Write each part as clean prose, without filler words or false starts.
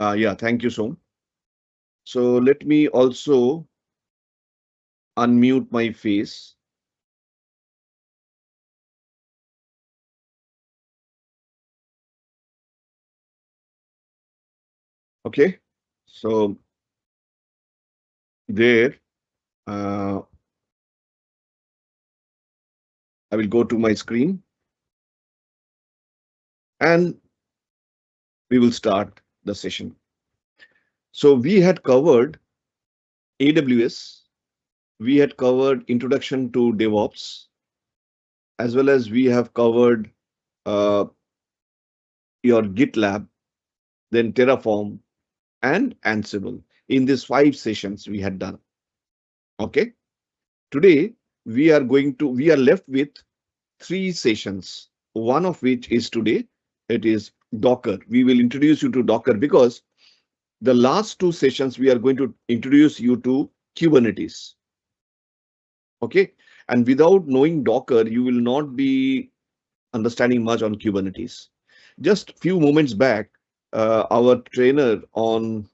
Yeah, thank you, Som. So let me also unmute my face. Okay. So there, uh, I will go to my screen and we will start the session. So we had covered AWS, we had covered introduction to DevOps, as well as we have covered uh, your GitLab, then Terraform and Ansible. In these 5 sessions we had done. Okay. Today we are left with 3 sessions, one of which is today. It is Docker. We will introduce you to Docker because the last 2 sessions we are going to introduce you to Kubernetes. Okay. And without knowing Docker, you will not be understanding much on Kubernetes. Just few moments back, our trainer on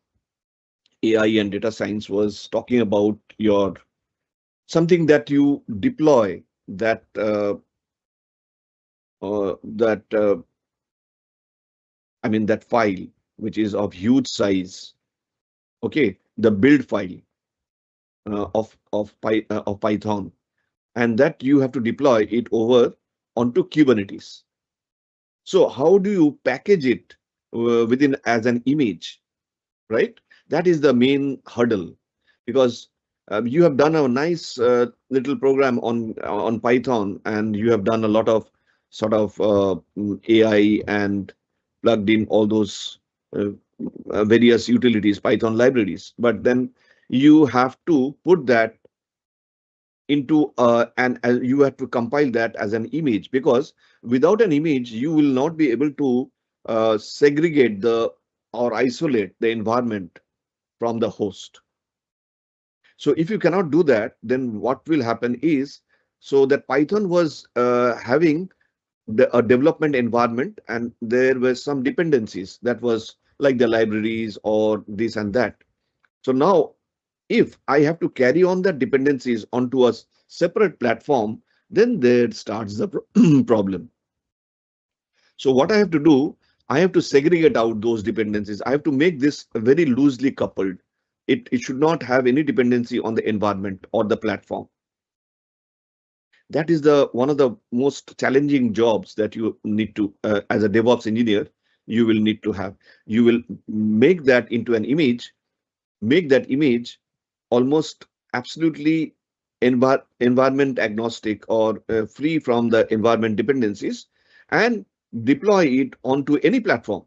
AI and data science was talking about your something that you deploy that that that file which is of huge size. Okay, the build file of Python, and that you have to deploy it over onto Kubernetes. So how do you package it within as an image, right? That is the main hurdle, because you have done a nice little program on Python, and you have done a lot of sort of AI and plugged in all those uh, various utilities, Python libraries. But then you have to put that into and you have to compile that as an image, because without an image you will not be able to segregate the or isolate the environment from the host. So if you cannot do that, then what will happen is, so that Python was having a development environment, and there were some dependencies that was like the libraries or this and that. So now if I have to carry on the dependencies onto a separate platform, then there starts the problem. So what I have to do, I have to segregate out those dependencies. I have to make this very loosely coupled. It should not have any dependency on the environment or the platform. That is the one of the most challenging jobs that you need to, as a DevOps engineer, you will need to have. You will make that into an image, make that image almost absolutely environment agnostic or free from the environment dependencies, and deploy it onto any platform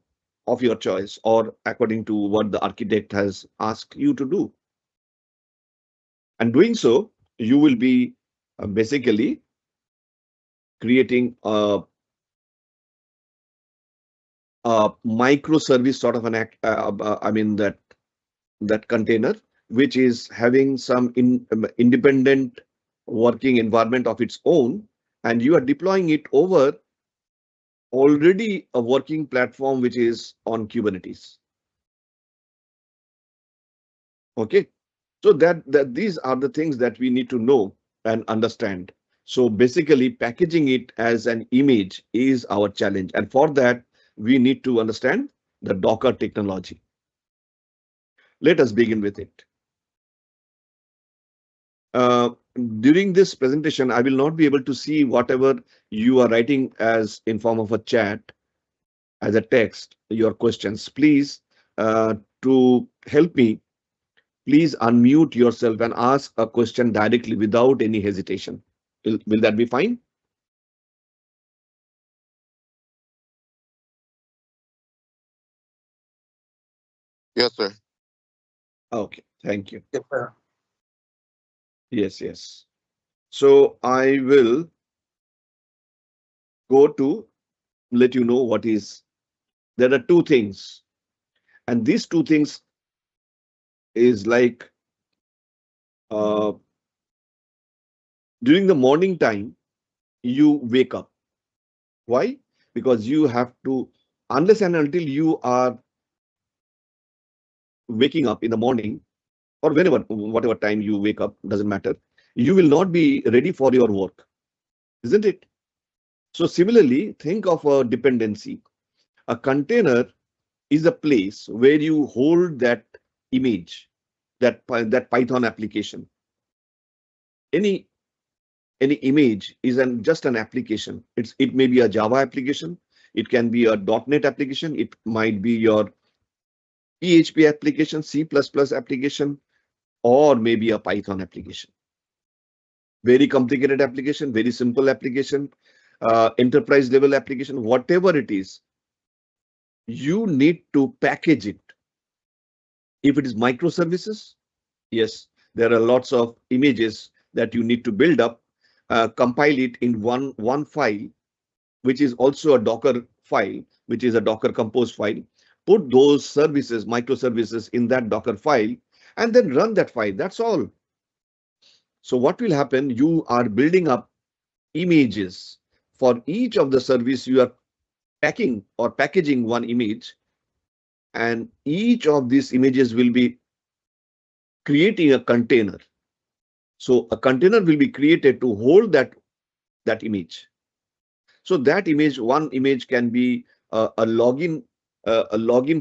of your choice or according to what the architect has asked you to do. And doing so, you will be basically creating a microservice sort of an that container, which is having some independent working environment of its own, and you are deploying it over already a working platform which is on Kubernetes. Okay, so that these are the things that we need to know and understand. So basically, packaging it as an image is our challenge, and for that we need to understand the Docker technology. Let us begin with it. Uh, During this presentation, I will not be able to see whatever you are writing as in form of a chat, as a text, your questions. Please, to help me, please unmute yourself and ask a question directly without any hesitation. Will that be fine? Yes, sir. Okay, thank you. Yes, sir. Yes, yes. So I will go to let you know what is. There are two things, and these two things is like uh, during the morning time, you wake up. Why? Because you have to, unless and until you are waking up in the morning, or whenever, whatever time you wake up, doesn't matter, you will not be ready for your work, isn't it? So similarly, think of a dependency. A container is a place where you hold that image, that Python application. Any image is just an application. It may be a Java application, it can be a .NET application, it might be your PHP application, C++ application, or maybe a Python application. Very complicated application, very simple application, enterprise level application, whatever it is, you need to package it. If it is microservices, yes, there are lots of images that you need to build up, compile it in one file, which is also a Docker file, which is a Docker Compose file. Put those services, microservices in that Docker file, and then run that file. That's all. So what will happen? You are building up images for each of the service. You are packing or packaging one image, and each of these images will be creating a container. So a container will be created to hold that image. So that image, one image can be a login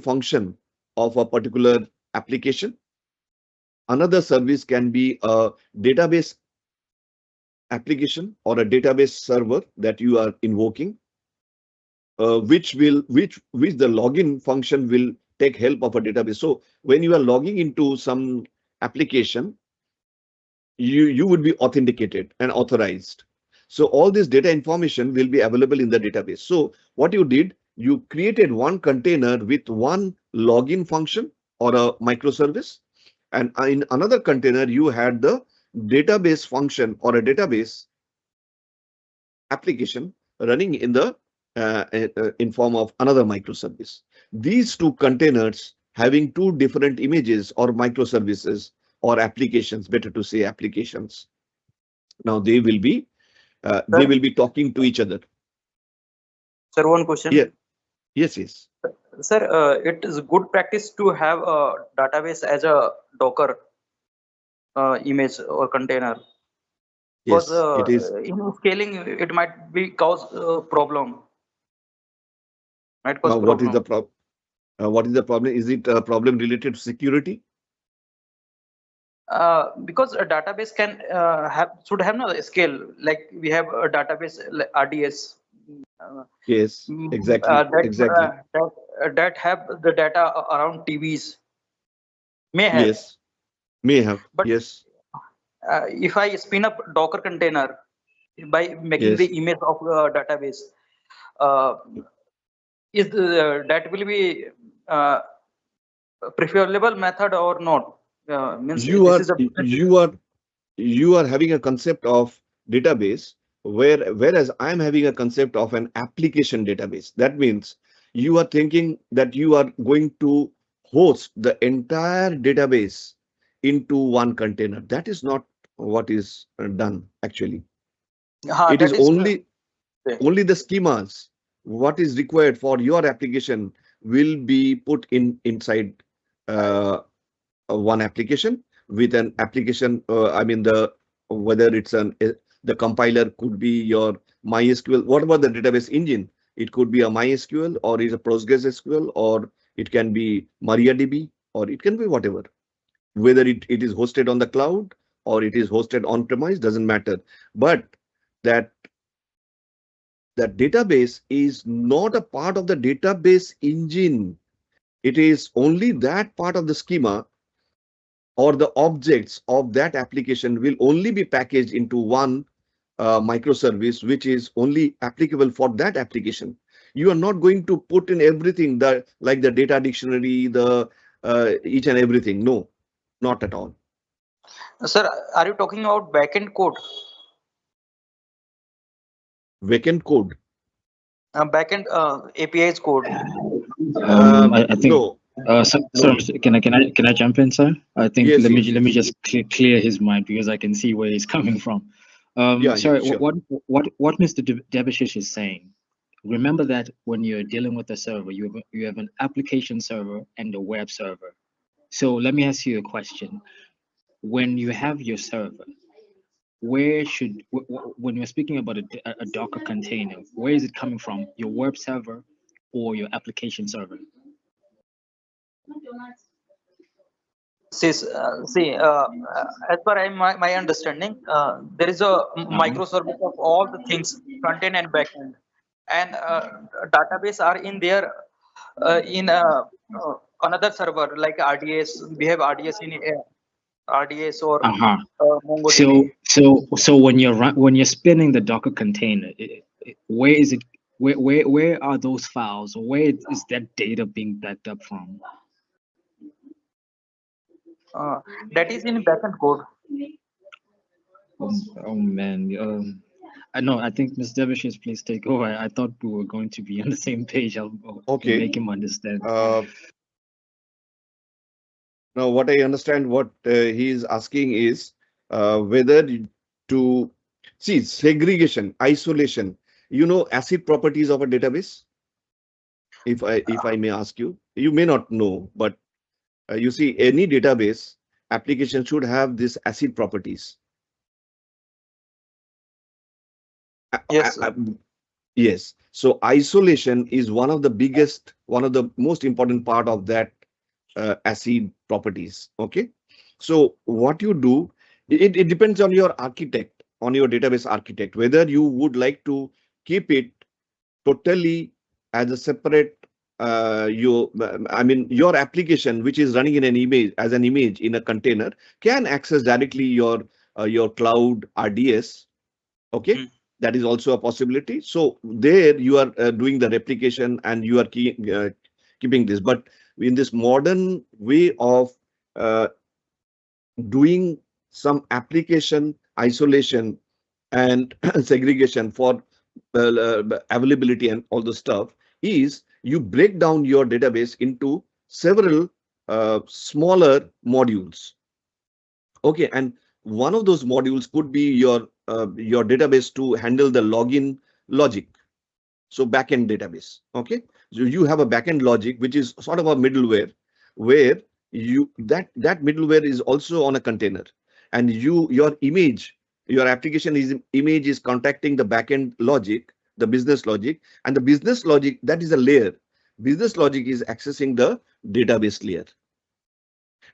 function of a particular application. Another service can be a database application or a database server that you are invoking, which the login function will take help of a database. So when you are logging into some application, you would be authenticated and authorized. So all this data information will be available in the database. So what you did, you created one container with one login function or a microservice, and in another container you had the database function or a database application running in the in form of another microservice. These two containers having two different images or microservices or applications, better to say applications. Now they will be talking to each other. Sir, one question. Yeah. Yes. Sir, it is good practice to have a database as a Docker image or container. Yes, Because it is. in scaling, it might be cause problem. Might cause Now, problem. what is the problem? What is the problem? Is it a problem related to security? Because a database can should have no scale. Like we have a database like RDS. Yes, exactly. That have the data around TVs. May have. Yes, may have. But yes. If I spin up Docker container by making Yes. the image of database, that will be preferable method or not? Means You this are is a you are having a concept of database whereas I'm having a concept of an application database. That means you are thinking that you are going to host the entire database into one container. That is not what is done actually. It is only the schemas. What is required for your application will be put inside one application with an application. I mean, whether it's the compiler could be your MySQL. What about the database engine? It could be a MySQL or is a PostgreSQL, or it can be MariaDB, or it can be whatever. Whether it is hosted on the cloud or it is hosted on premise, doesn't matter. But that database is not a part of the database engine. It is only that part of the schema or the objects of that application will only be packaged into one microservice, which is only applicable for that application. You are not going to put in everything like the data dictionary, the each and everything. No, not at all. Sir, are you talking about backend code? Backend code. Backend APIs code. I think. No. Sorry, can I jump in, sir? I think Yes, let me yes. just clear his mind, because I can see where he's coming from. Sure. What Mr. Devashish is saying. Remember that when you're dealing with a server, you have an application server and a web server. So let me ask you a question. When you have your server, where should, when you're speaking about a Docker container, where is it coming from? Your web server or your application server? As per my understanding, there is a microservice of all the things, front end and back end, and database are in there in another server like RDS. We have RDS in RDS or Uh-huh. MongoDB. So when you're spinning the Docker container, where is it? Where are those files? Where is that data being backed up from? That is in backend code. Oh man. I know. I think Ms. Devashish, please take over. I thought we were going to be on the same page. I'll Okay. make him understand. Now, what I understand, what he is asking is whether to see segregation, isolation. You know, ACID properties of a database. If I may ask you, you may not know, but you see, any database application should have this ACID properties. Yes. Yes. So isolation is one of the biggest, one of the most important part of that ACID properties. Okay. So what you do, it depends on your architect, on your database architect, whether you would like to keep it totally as a separate your application which is running in an image as an image in a container can access directly your cloud RDS. Okay. That is also a possibility. So there you are doing the replication and you are keeping this. But in this modern way of doing some application isolation and segregation for availability and all the stuff is you break down your database into several smaller modules. Okay, and one of those modules could be your database to handle the login logic. So backend database. Okay, so you have a backend logic which is sort of a middleware where that middleware is also on a container, and your application image is contacting the backend logic, the business logic, and the business logic, that is a layer. Business logic is accessing the database layer.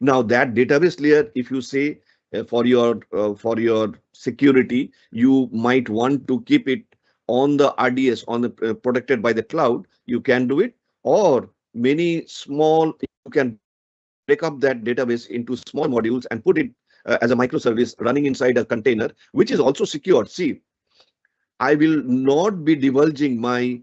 Now that database layer, if you say for your security, you might want to keep it on the RDS, on the protected by the cloud, you can do it. Or many small, you can break up that database into small modules and put it as a microservice running inside a container, which is also secured. See, I will not be divulging my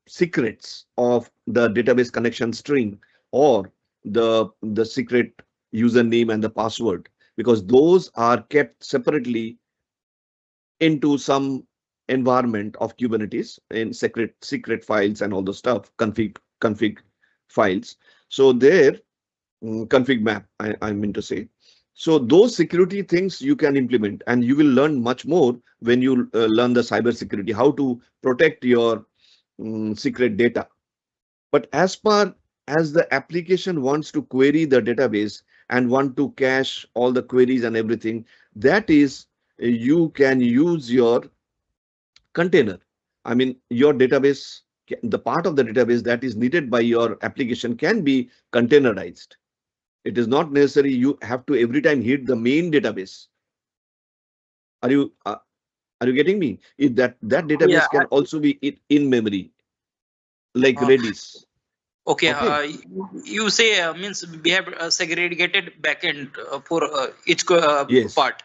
secrets of the database connection string or the secret username and the password, because those are kept separately into some environment of Kubernetes in secret files and all the stuff, config files. So there, config map, I mean to say. So those security things you can implement, and you will learn much more when you learn the cyber security, how to protect your secret data. But as far as the application wants to query the database and want to cache all the queries and everything, that is, you can use your container. I mean, your database, the part of the database that is needed by your application can be containerized. It is not necessary you have to every time hit the main database. Are you getting me? That database can also be in memory, like Redis. Okay, Okay. you say means we have segregated backend for each Yes. part,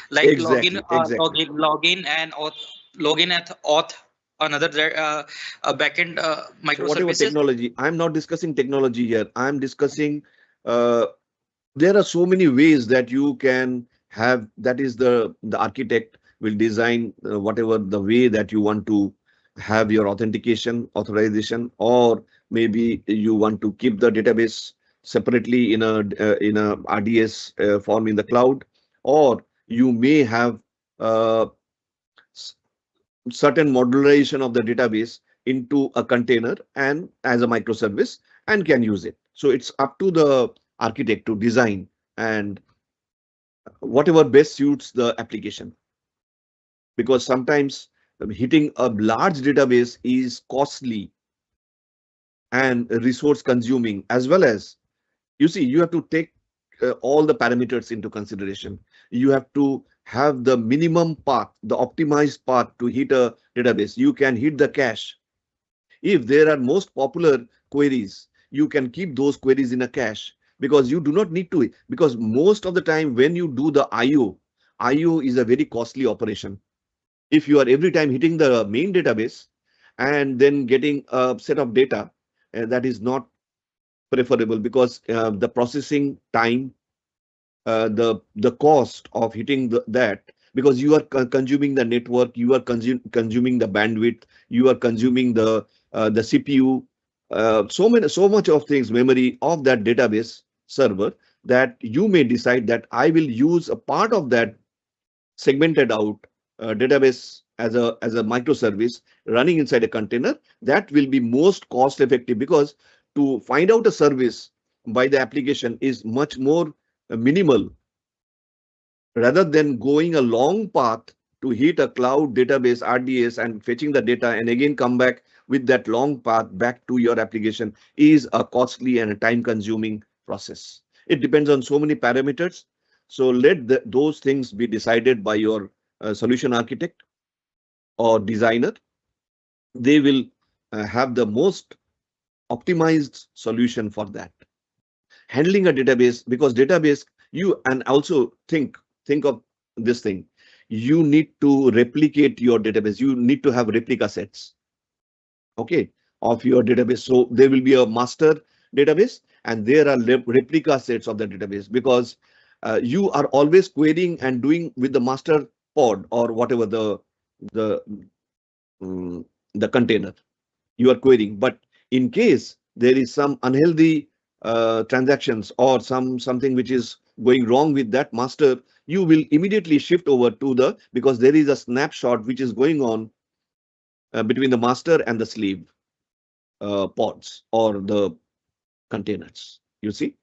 like Exactly. login and auth, login at auth, another backend So whatever microservices. technology, I'm not discussing technology here. I'm discussing there are so many ways that you can have, that is the architect will design whatever the way that you want to have your authentication, authorization, or maybe you want to keep the database separately in a RDS form in the cloud, or you may have certain modularization of the database into a container and as a microservice and can use it. So it's up to the architect to design and whatever best suits the application. Because sometimes hitting a large database is costly and resource consuming, as well as, you see, you have to take all the parameters into consideration. You have to have the minimum path, the optimized path to hit a database. You can hit the cache. If there are most popular queries, you can keep those queries in a cache, because you do not need to, because most of the time when you do the IO is a very costly operation. If you are every time hitting the main database and then getting a set of data, that is not preferable, because the processing time, the cost of hitting that, because you are consuming the network, you are consuming the bandwidth, you are consuming the CPU, so much of things, memory of that database server, that you may decide that I will use a part of that segmented out database as a microservice running inside a container. That will be most cost effective, because to find out a service by the application is much more minimal, rather than going a long path to hit a cloud database RDS and fetching the data and again come back with that long path back to your application is a costly and a time consuming process. It depends on so many parameters. So let those things be decided by your solution architect or designer. They will have the most optimized solution for that. Handling a database, because database, you, and also think of this thing, you need to replicate your database. You need to have replica sets, okay, of your database. So there will be a master database and there are replica sets of the database, because you are always querying and doing with the master pod or whatever the the container you are querying. But in case there is some unhealthy transactions or something which is going wrong with that master, you will immediately shift over to because there is a snapshot which is going on between the master and the slave pods or the containers, you see.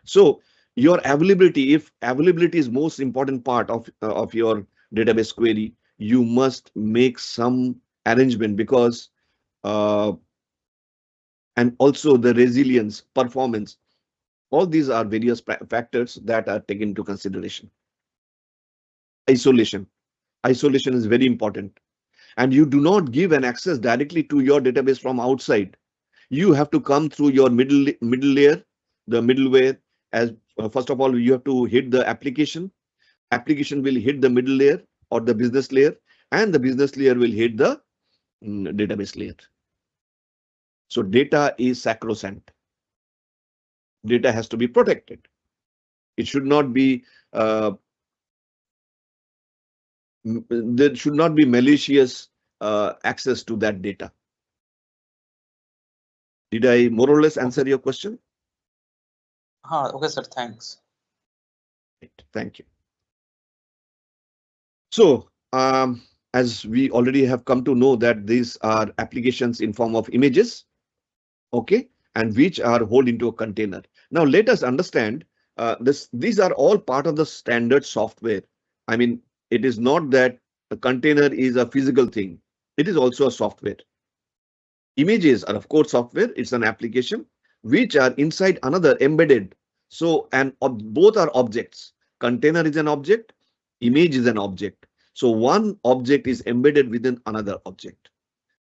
So your availability, if availability is most important part of your database query, you must make some arrangement, because and also the resilience, performance, all these are various factors that are taken into consideration. Isolation is very important, and you do not give an access directly to your database from outside. You have to come through your middle layer, the middleware. As first of all, you have to hit the application will hit the middle layer or the business layer, and the business layer will hit the database layer. So data is sacrosanct. Data has to be protected. It should not be there should not be malicious access to that data. Did I more or less answer your question? Okay, sir. Thanks. Right, thank you. So as we already have come to know that these are applications in form of images, okay, and which are held into a container. Now let us understand these are all part of the standard software. I mean, it is not that a container is a physical thing. It is also a software. Images are of course software. It's an application which are inside another embedded. So, and both are objects. Container is an object. Image is an object. So one object is embedded within another object.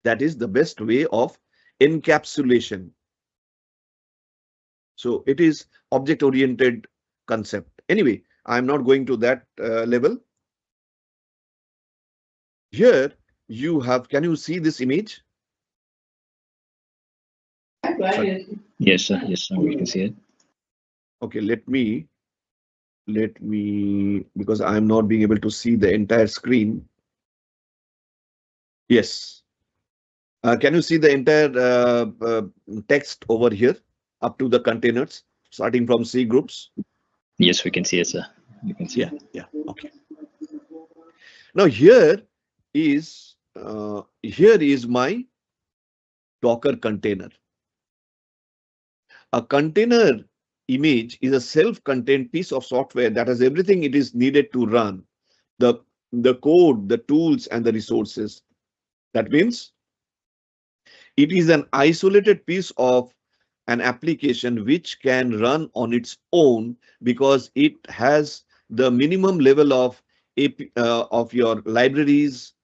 That is the best way of encapsulation. So it is object-oriented concept. Anyway, I'm not going to that level. Here you have, can you see this image? Yes, sir. Yes, sir. We can see it. Okay, let me, because I'm not being able to see the entire screen. Yes. Can you see the entire text over here up to the containers, starting from C groups? Yes, we can see it, sir. You can see it. Yeah. Okay. Now here is my Docker container. A container image is a self-contained piece of software that has everything it is needed to run, the code, the tools, and the resources. That means it is an isolated piece of an application which can run on its own because it has the minimum level of of your libraries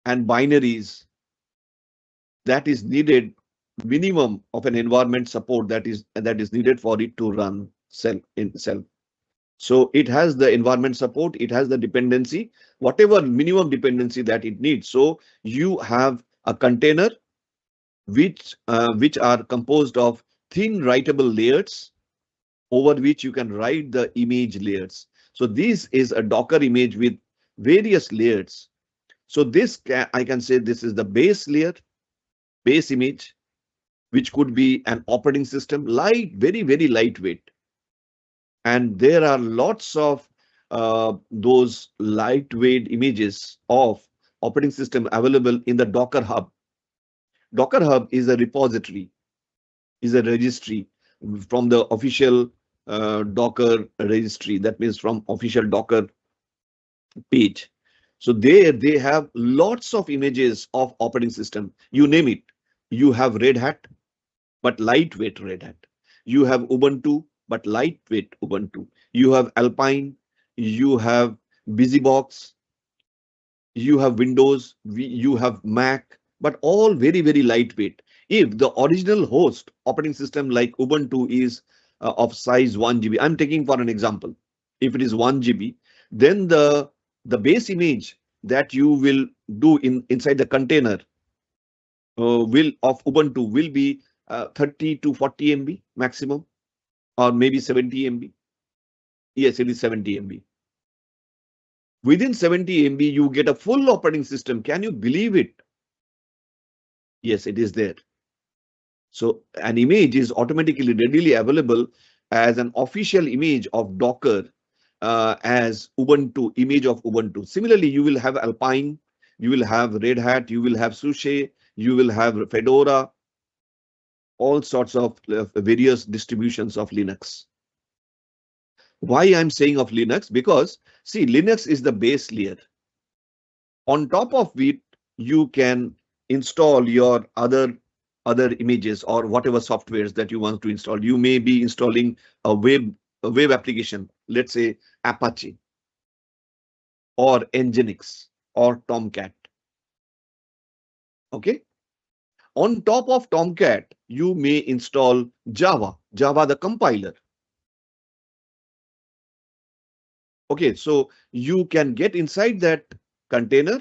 and binaries that is needed, minimum of an environment support that is needed for it to run self. So it has the environment support, it has the dependency, whatever minimum dependency that it needs. So you have a container which are composed of thin writable layers over which you can write the image layers. So this is a Docker image with various layers. So this I can say this is the base layer, base image, which could be an operating system, very, very lightweight. And there are lots of those lightweight images of operating system available in the Docker Hub. Docker Hub is a repository, is a registry from the official Docker registry. That means from official Docker page. So there they have lots of images of operating system. You name it. You have Red Hat, but lightweight Red Hat. You have Ubuntu, but lightweight Ubuntu. You have Alpine, you have BusyBox, you have Windows, you have Mac, but all very, very lightweight. If the original host operating system like Ubuntu is of size 1 GB, I'm taking for an example. If it is 1 GB, then the base image that you will do inside the container of Ubuntu will be 30 to 40 MB maximum, or maybe 70 MB. Yes, it is 70 MB. Within 70 MB, you get a full operating system. Can you believe it? Yes, it is there. So an image is automatically readily available as an official image of Docker as Ubuntu, image of Ubuntu. Similarly, you will have Alpine, you will have Red Hat, you will have SUSE, you will have Fedora, all sorts of various distributions of Linux. Why I'm saying of Linux? Because see, Linux is the base layer. On top of it, you can install your other images or whatever softwares that you want to install. You may be installing a web application, let's say Apache or Nginx or Tomcat. Okay. On top of Tomcat, you may install Java the compiler. Okay, so you can get inside that container.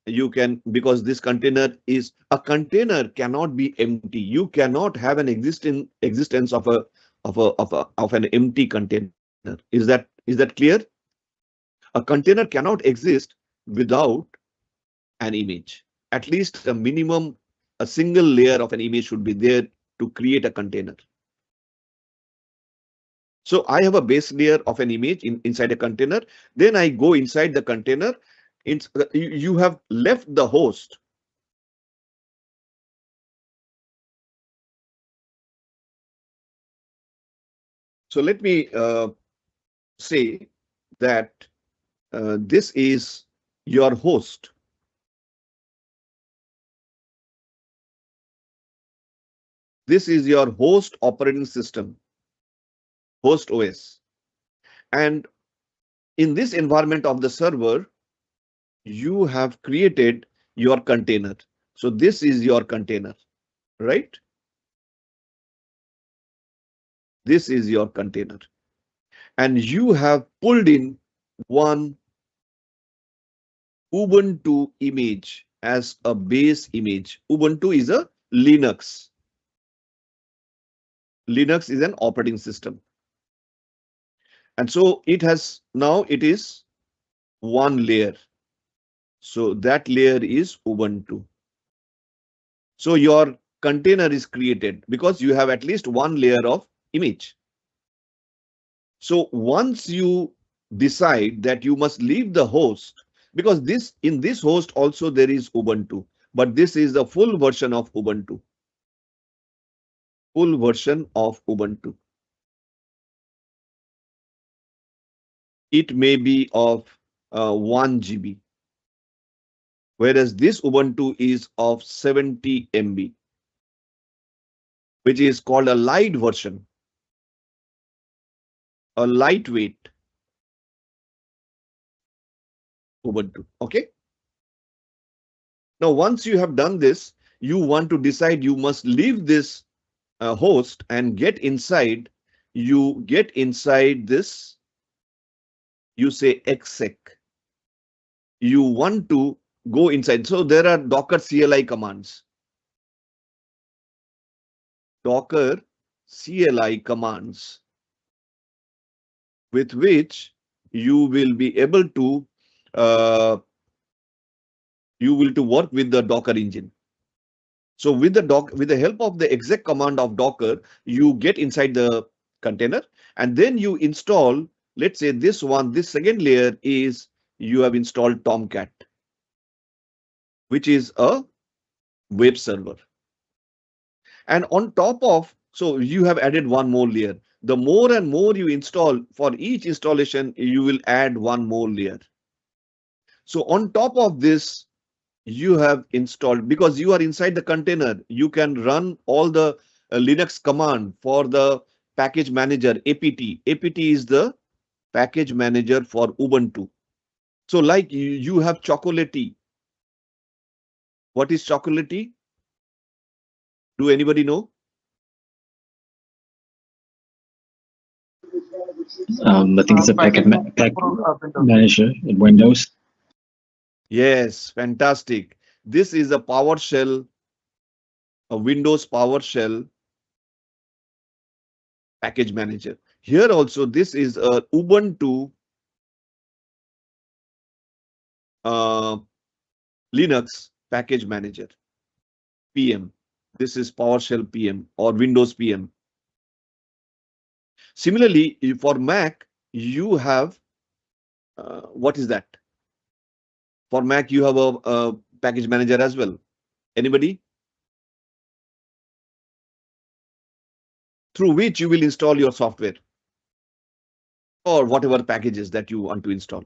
You can, because this container is a container cannot be empty. You cannot have an existence of an empty container. Is that clear? A container cannot exist without an image. At least a minimum, a single layer of an image should be there to create a container. So I have a base layer of an image inside a container. Then I go inside the container. You have left the host. So let me say that this is your host. This is your host operating system, host OS. And in this environment of the server, you have created your container. So this is your container, right? This is your container. And you have pulled in one Ubuntu image as a base image. Ubuntu is a Linux. Linux is an operating system. And so it has, now it is one layer. So that layer is Ubuntu. So your container is created because you have at least one layer of image. So once you decide that you must leave the host, because in this host also there is Ubuntu, but this is the full version of Ubuntu. full version of Ubuntu. It may be of 1 GB, whereas this Ubuntu is of 70 MB, which is called a light version, a lightweight Ubuntu. Okay. Now, once you have done this, you want to decide you must leave this host and get inside. You get inside this. You say exec. You want to go inside. So there are Docker CLI commands. Docker CLI commands with which you will be able to work with the Docker engine. So with the help of the exec command of Docker, you get inside the container and then you install, let's say this second layer is you have installed Tomcat, which is a web server. And on top of, so you have added one more layer. The more and more you install, for each installation, you will add one more layer. So on top of this, you have installed, because you are inside the container, you can run all the Linux command for the package manager, apt. apt is the package manager for Ubuntu. So like you have Chocolatey. What is Chocolatey? Do anybody know? I think it's a package manager in Windows. Yes, fantastic. This is a PowerShell, a Windows PowerShell package manager. Here also, this is a Ubuntu Linux package manager, PM. This is PowerShell PM or Windows PM. Similarly, for Mac, you have, what is that? For Mac, you have a package manager as well. Anybody? Through which you will install your software or whatever packages that you want to install.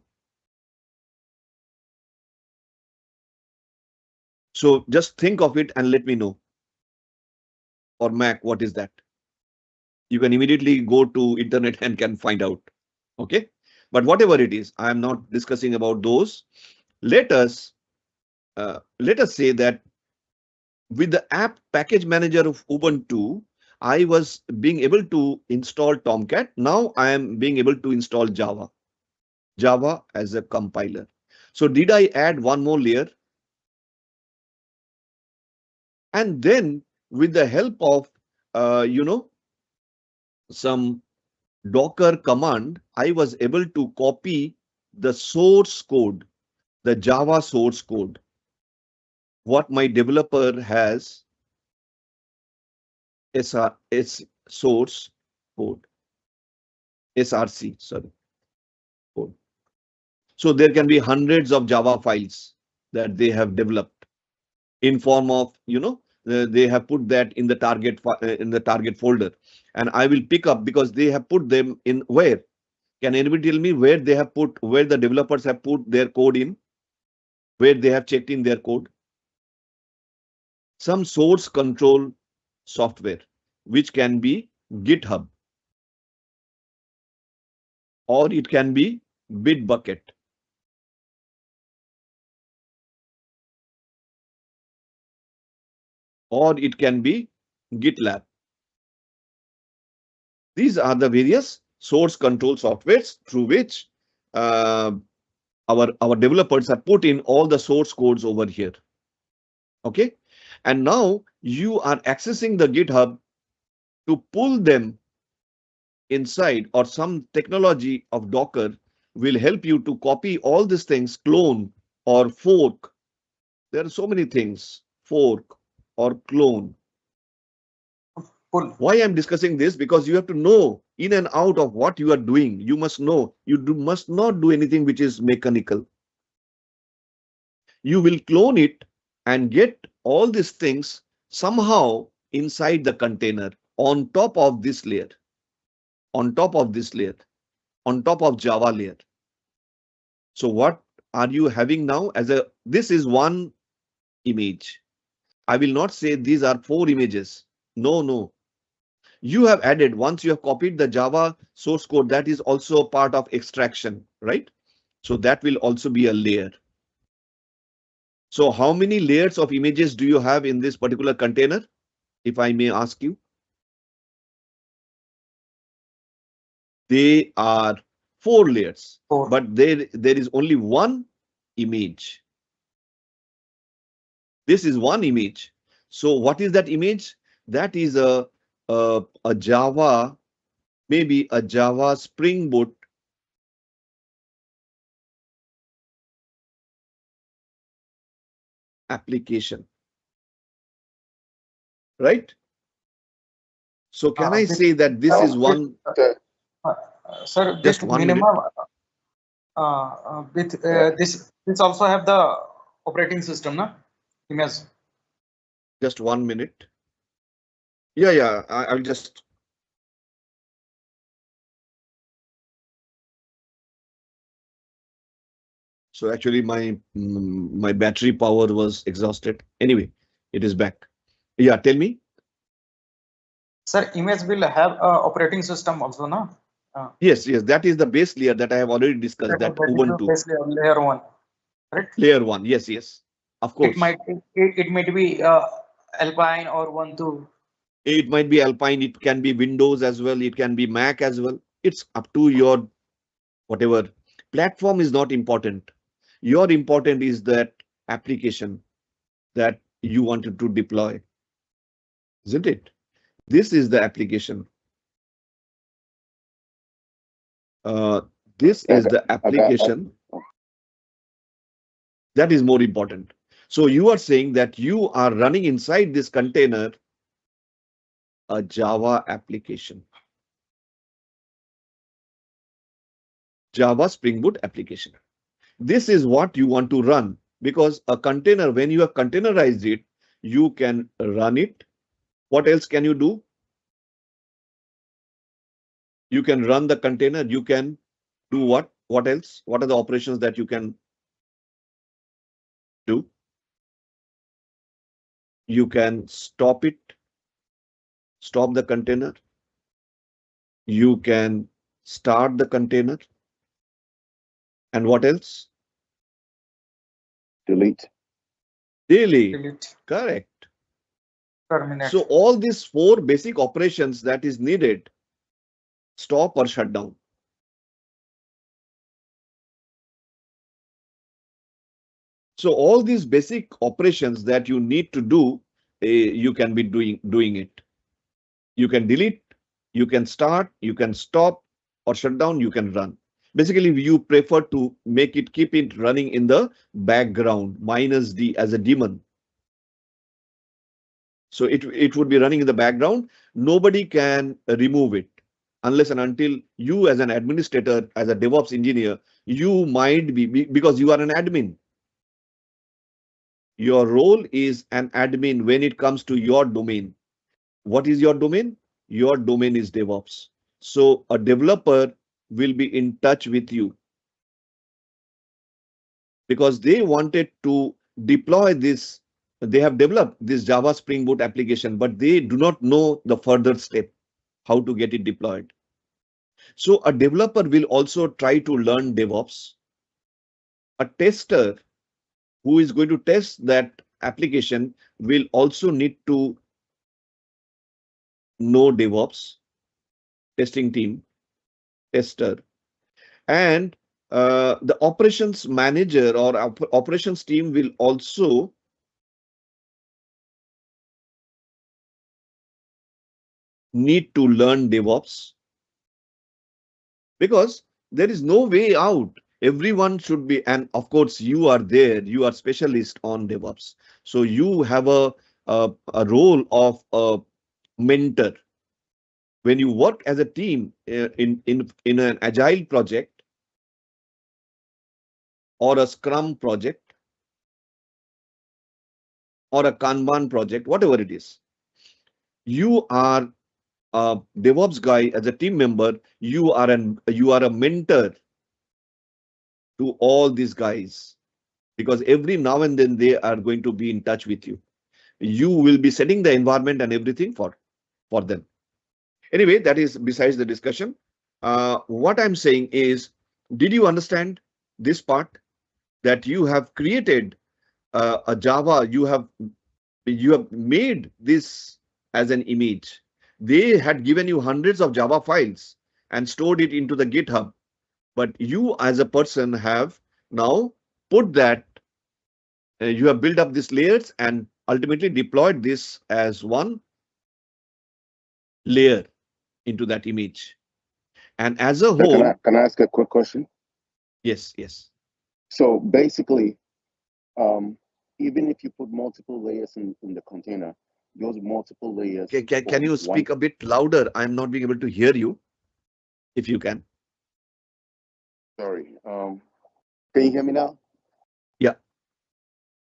So just think of it and let me know. For Mac, what is that? You can immediately go to internet and can find out. Okay. But whatever it is, I am not discussing about those. Let us say that with the app package manager of Ubuntu, I was being able to install Tomcat. Now I am being able to install Java as a compiler. So did I add one more layer? And then with the help of, some Docker command, I was able to copy the source code, the Java source code, what my developer has source code, SRC, sorry, code. So there can be hundreds of Java files that they have developed in form of, they have put that in the target folder, and I will pick up because they have put them in where? Can anybody tell me where they have put, where the developers have put their code in, where they have checked in their code? Some source control software, which can be GitHub, or it can be Bitbucket, or it can be GitLab. These are the various source control softwares through which our developers have put in all the source codes over here. Okay, and now you are accessing the GitHub to pull them inside, or some technology of Docker will help you to copy all these things, clone or fork. There are so many things, fork or clone. Why I'm discussing this? Because you have to know in and out of what you are doing. You must know. You must not do anything which is mechanical. You will clone it and get all these things somehow inside the container on top of this layer, on top of this layer, on top of Java layer. So what are you having now as a, this is one image. I will not say these are 4 images. No, no. You have added, once you have copied the Java source code, that is also part of extraction, right? So that will also be a layer. So how many layers of images do you have in this particular container, if I may ask you? They are 4 layers, 4. but there is only one image. This is one image. So what is that image? That is a Java, maybe a Java Spring Boot application, right? So can I say that this is one? Sir, Just with 1 minute. minimum, with this also have the operating system, na? Image. Just 1 minute. Yeah, I'll just. So actually my battery power was exhausted. Anyway, it is back. Yeah, tell me. Sir, image will have operating system also, na? Yes, that is the base layer that I have already discussed, that That is Ubuntu. basically layer 1, right? Layer 1, yes, of course. It might be Alpine or Ubuntu. It might be Alpine, it can be Windows as well, it can be Mac as well. It's up to your whatever. Platform is not important. Your important is that application that you wanted to deploy, isn't it? This is the application. This is the application that is more important. So you are saying that you are running inside this container a Java application, Java Spring Boot application. This is what you want to run, because a container, when you have containerized it, you can run it. What else can you do? You can run the container. You can do what? What else? What are the operations that you can do? You can stop it, stop the container. You can start the container. And what else? Delete. Delete. Correct. Terminate. So all these 4 basic operations that is needed, stop or shut down. So all these basic operations that you need to do, you can be doing it. You can delete, you can start, you can stop or shut down, you can run. Basically, you prefer to keep it running in the background, -D as a daemon. So it would be running in the background. Nobody can remove it unless and until you, as an administrator, as a DevOps engineer, you might be, because you are an admin. Your role is an admin when it comes to your domain. What is your domain? Your domain is DevOps. So a developer will be in touch with you because they wanted to deploy this. They have developed this Java Spring Boot application, but they do not know the further step, how to get it deployed. So a developer will also try to learn DevOps. A tester who is going to test that application will also need to know DevOps, testing team, tester, and the operations manager or operations team will also need to learn DevOps, because there is no way out. Everyone should be, and of course you are there, you are specialist on DevOps. So you have a role of a mentor. When you work as a team in an agile project or a Scrum project or a Kanban project, whatever it is, you are a DevOps guy, as a team member, you are a mentor to all these guys, because every now and then they are going to be in touch with you. You will be setting the environment and everything for them. Anyway, that is besides the discussion. What I'm saying is, did you understand this part, that you have created a Java, you have made this as an image. They had given you hundreds of Java files and stored it into the GitHub, but you as a person have now put that, you have built up these layers and ultimately deployed this as one layer into that image. And as a So whole, can I ask a quick question? yes. So basically, even if you put multiple layers in the container, those multiple layers. Can you speak a bit louder? I'm not being able to hear you. If you can. Sorry. Can you hear me now? Yeah.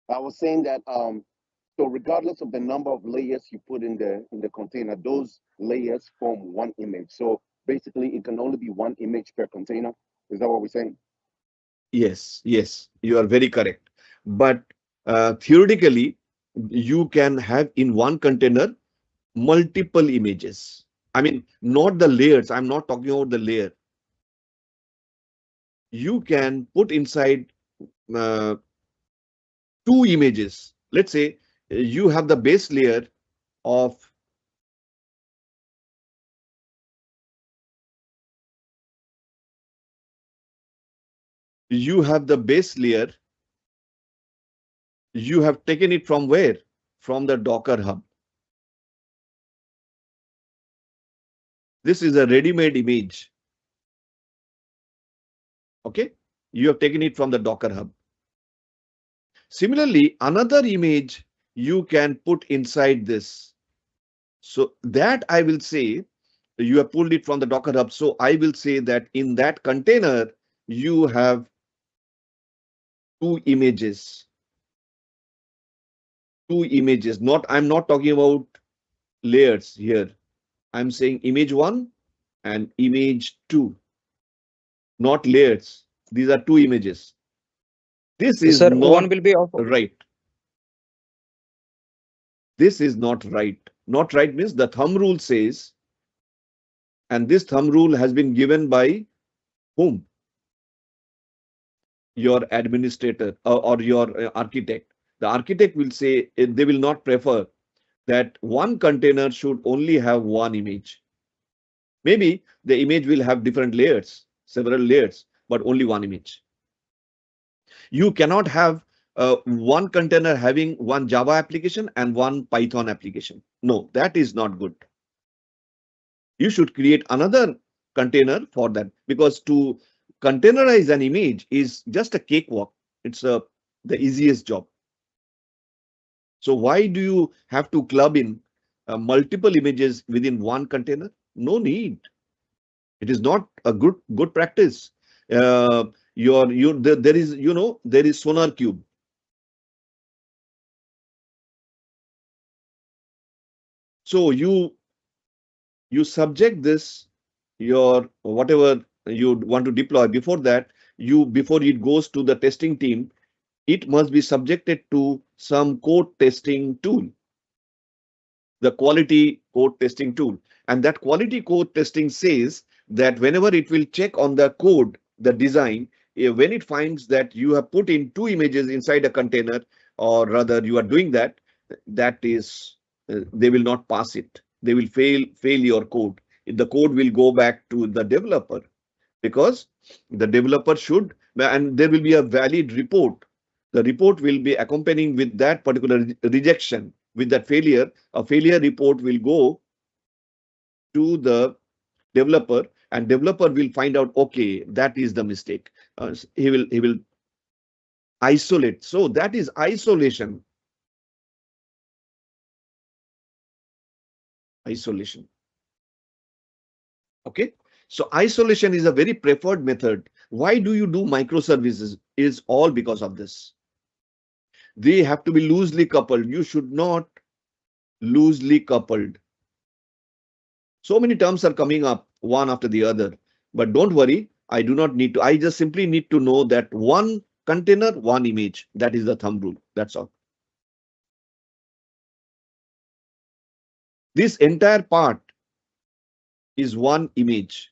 I was saying that so regardless of the number of layers you put in the container, those layers form one image. So basically, it can only be one image per container. Is that what we're saying? Yes, you are very correct. But theoretically, you can have in one container multiple images. I mean, not the layers. I'm not talking about the layer. You can put inside two images. Let's say you have the base layer of you have taken it from where? From the Docker Hub. This is a ready-made image. Okay, you have taken it from the Docker Hub. Similarly, another image you can put inside this. So that I will say you have pulled it from the Docker Hub. So I will say that in that container, you have two images. I'm not talking about layers here. I'm saying image 1 and image 2, not layers. These are two images. This is Sir, not one will be of right. This is not right. Not right means the thumb rule says, and this thumb rule has been given by whom? Your administrator or your architect. The architect will say they will not prefer that one container should only have one image. Maybe the image will have different layers, several layers, but only one image. You cannot have one container having one Java application and one Python application. No, that is not good. You should create another container for that, because to containerize an image is just a cakewalk. It's the easiest job. So why do you have to club in multiple images within one container? No need. It is not a good practice. There is Sonar Cube. So you subject this, your whatever you want to deploy. Before that, before it goes to the testing team, it must be subjected to some code testing tool, the quality code testing tool. And that quality code testing says that whenever it will check on the code, the design, when it finds that you have put in two images inside a container, or rather you are doing that, that is, they will not pass it. They will fail your code. The code will go back to the developer, because the developer should, and there will be a valid report. The report will be accompanying with that particular rejection. With that failure, a failure report will go to the developer, and developer will find out, okay, that is the mistake. He will isolate. So that is isolation. Okay. So isolation is a very preferred method. Why do you do microservices? Is all because of this. They have to be loosely coupled. You should not loosely coupled. So many terms are coming up one after the other, but don't worry. I do not need to. I just simply need to know that one container, one image. That is the thumb rule. That's all. This entire part is one image.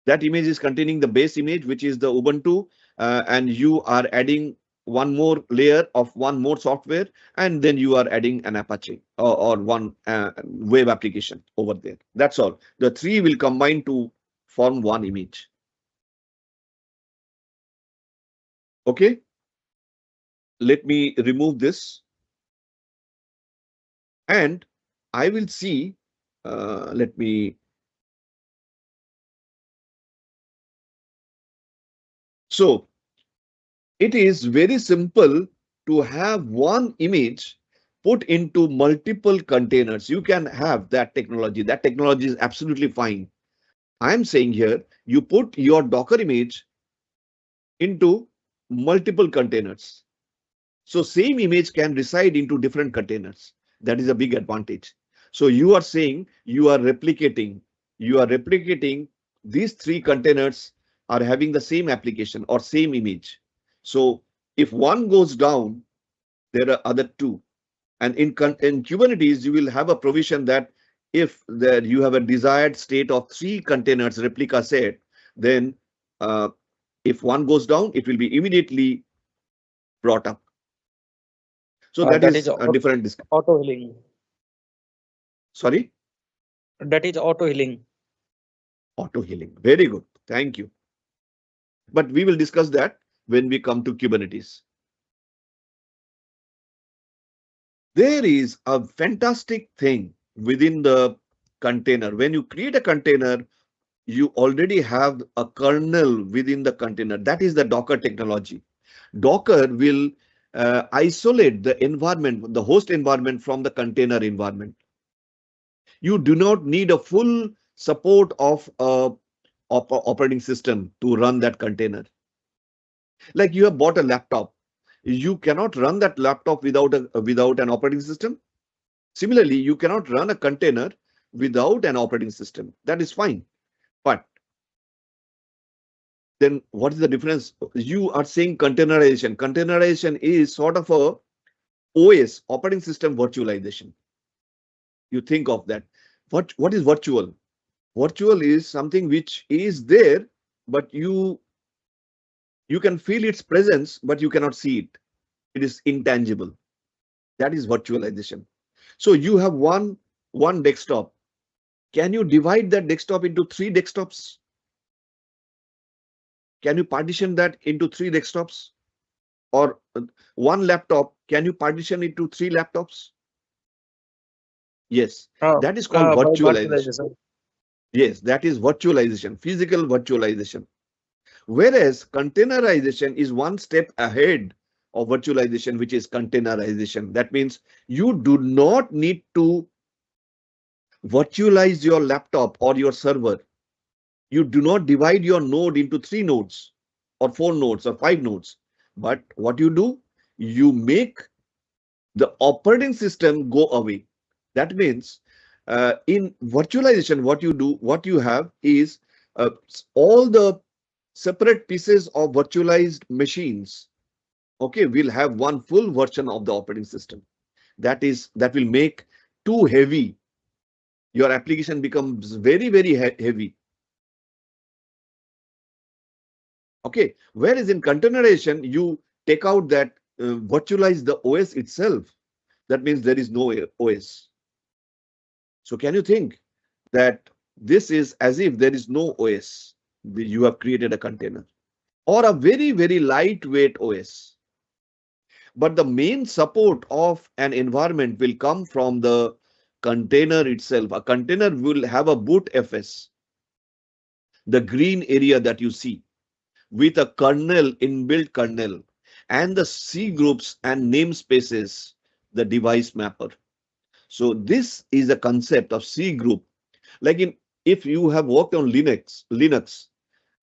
That image is containing the base image, which is the Ubuntu, and you are adding one more layer of one more software, and then you are adding an Apache or one web application over there. That's all. The three will combine to form one image. Okay. Let me remove this. And I will see, let me. So it is very simple to have one image put into multiple containers. You can have that technology. That technology is absolutely fine. I'm saying here, you put your Docker image into multiple containers. So same image can reside into different containers. That is a big advantage. So you are saying you are replicating these three containers are having the same application or same image. So if one goes down, there are other two. And in Kubernetes, you will have a provision that if there you have a desired state of three containers replica set, then if one goes down, it will be immediately brought up. So that is a different discussion. Auto healing. Sorry? That is auto healing. Auto healing. Very good. Thank you. But we will discuss that when we come to Kubernetes. There is a fantastic thing within the container. When you create a container, you already have a kernel within the container. That is the Docker technology. Docker will isolate the environment, the host environment from the container environment. You do not need a full support of a operating system to run that container. Like you have bought a laptop, you cannot run that laptop without an operating system. Similarly, you cannot run a container without an operating system. That is fine. But then what is the difference? You are saying containerization. Containerization is sort of a OS, operating system virtualization. You think of that. What is virtual? Virtual is something which is there, but you can feel its presence, but you cannot see it. It is intangible. That is virtualization. So you have one desktop. Can you divide that desktop into three desktops? Can you partition that into three desktops? Or one laptop, can you partition it to three laptops? Yes, that is called virtualization. Yes, that is virtualization, physical virtualization. Whereas containerization is one step ahead of virtualization, which is containerization. That means you do not need to virtualize your laptop or your server. You do not divide your node into 3 nodes or 4 nodes or 5 nodes. But what you do, you make the operating system go away. That means in virtualization, what you have is all the separate pieces of virtualized machines, okay, will have one full version of the operating system. That will make too heavy. Your application becomes very, very heavy. Okay, whereas in containerization, you take out that virtualize the OS itself. That means there is no OS. So can you think that this is as if there is no OS? You have created a container or a very, very lightweight OS. But the main support of an environment will come from the container itself. A container will have a boot FS, the green area that you see, with a kernel, inbuilt kernel, and the C groups and namespaces, the device mapper. So this is a concept of C group. Like if you have worked on Linux,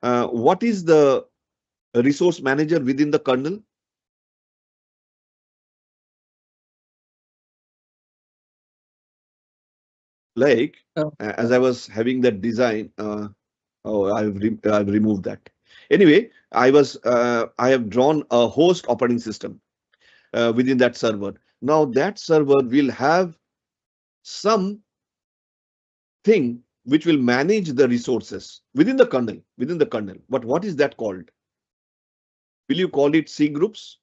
what is the resource manager within the kernel? Like Oh. as I was having that design, oh, I've removed that. Anyway, I have drawn a host operating system within that server. Now that server will have some thing which will manage the resources within the kernel, But what is that called? Will you call it C groups?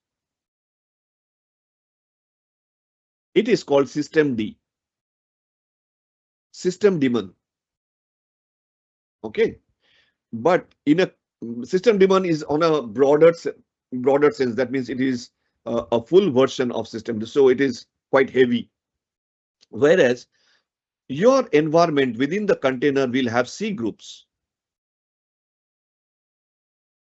It is called system daemon. Okay. But in a system daemon is on a broader sense. That means it is a full version of system. So it is quite heavy. Whereas your environment within the container will have C groups.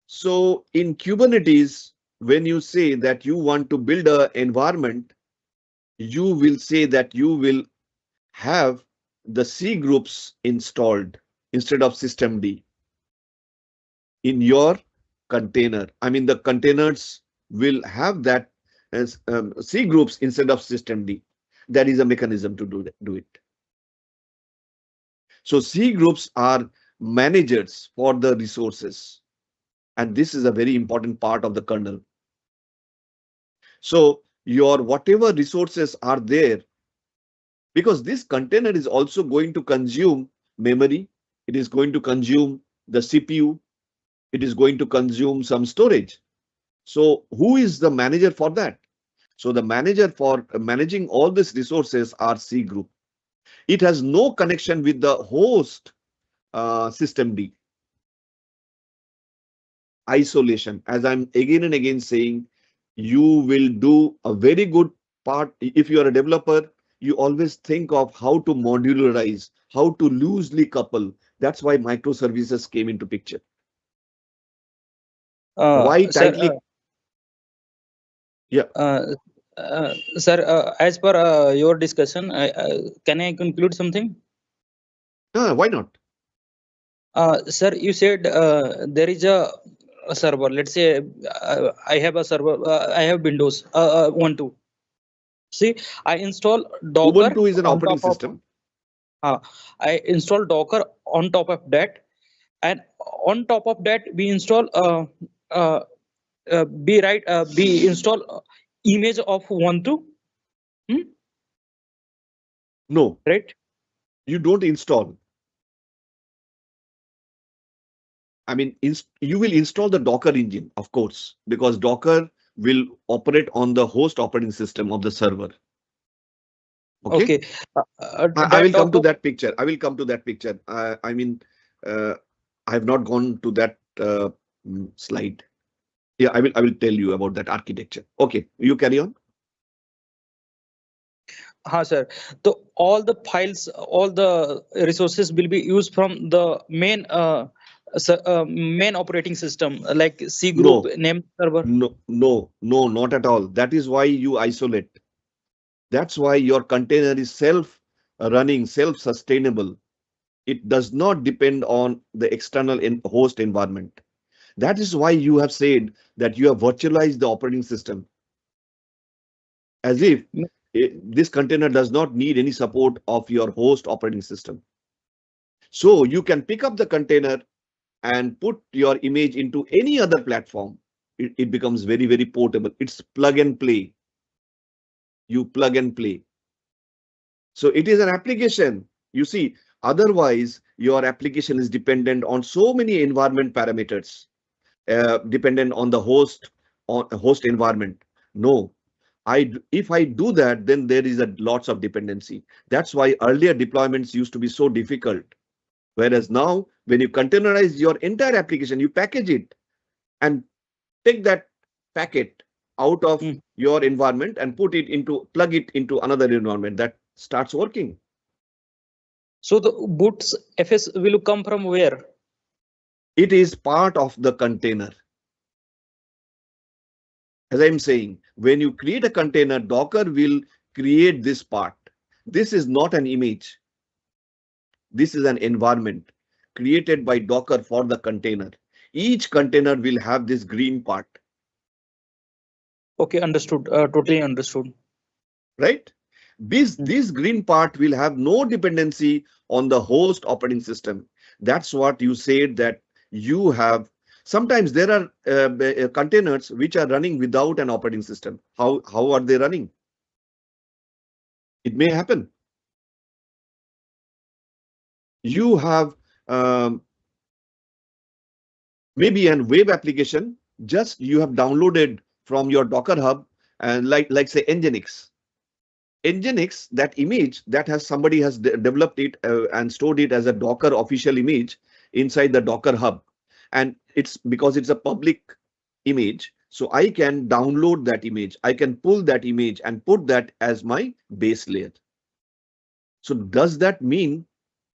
So in Kubernetes, when you say that you want to build an environment, you will say that you will have the C groups installed instead of systemd in your container. I mean, the containers will have that as C groups instead of systemd. That is a mechanism to do it. So C groups are managers for the resources. And this is a very important part of the kernel. So your whatever resources are there, because this container is also going to consume memory, it is going to consume the CPU, it is going to consume some storage. So who is the manager for that? So the manager for managing all these resources are C group. It has no connection with the host systemd. Isolation, as I'm again and again saying, you will do a very good part. If you are a developer, you always think of how to modularize, how to loosely couple. That's why microservices came into picture. Why tightly? Sir, as per your discussion, can I conclude something? Why not? Sir, you said there is a server. Let's say I have a server. I have Windows 1.2. See, I install Docker. Ubuntu is an on operating top of- system. I install Docker on top of that, and on top of that we install we install image of 1.2. No, Right? you don't install. I mean, you will install the Docker engine, of course, because Docker will operate on the host operating system of the server. Okay. I will come to that picture. I mean, I have not gone to that slide. Yeah, I will tell you about that architecture. Okay, you carry on. Sir. So all the files, all the resources will be used from the main main operating system, like C group name server. No, not at all. That is why you isolate. That's why your container is self-running, self-sustainable. It does not depend on the external host environment. That is why you have said that you have virtualized the operating system, as if this container does not need any support of your host operating system. So you can pick up the container and put your image into any other platform. It becomes very, very portable. It's plug and play. You plug and play. So it is an application. You see, otherwise your application is dependent on so many environment parameters, dependent on the host environment. No, if I do that, then there is a lots of dependency. That's why earlier deployments used to be so difficult. Whereas now, when you containerize your entire application, you package it and take that packet out of your environment and plug it into another environment that starts working. So the boots FS will come from where? It is part of the container. As I'm saying, when you create a container, Docker will create this part. This is not an image. This is an environment created by Docker for the container. Each container will have this green part. Okay, understood. Totally understood. Right? This green part will have no dependency on the host operating system. That's what you said, that you have. Sometimes there are containers which are running without an operating system. How are they running? It may happen. You have maybe an web application, just you have downloaded from your Docker Hub, and like say Nginx. Nginx, that image that has somebody has developed it and stored it as a Docker official image inside the Docker Hub, and it's because it's a public image, so I can download that image, I can pull that image and put that as my base layer. So does that mean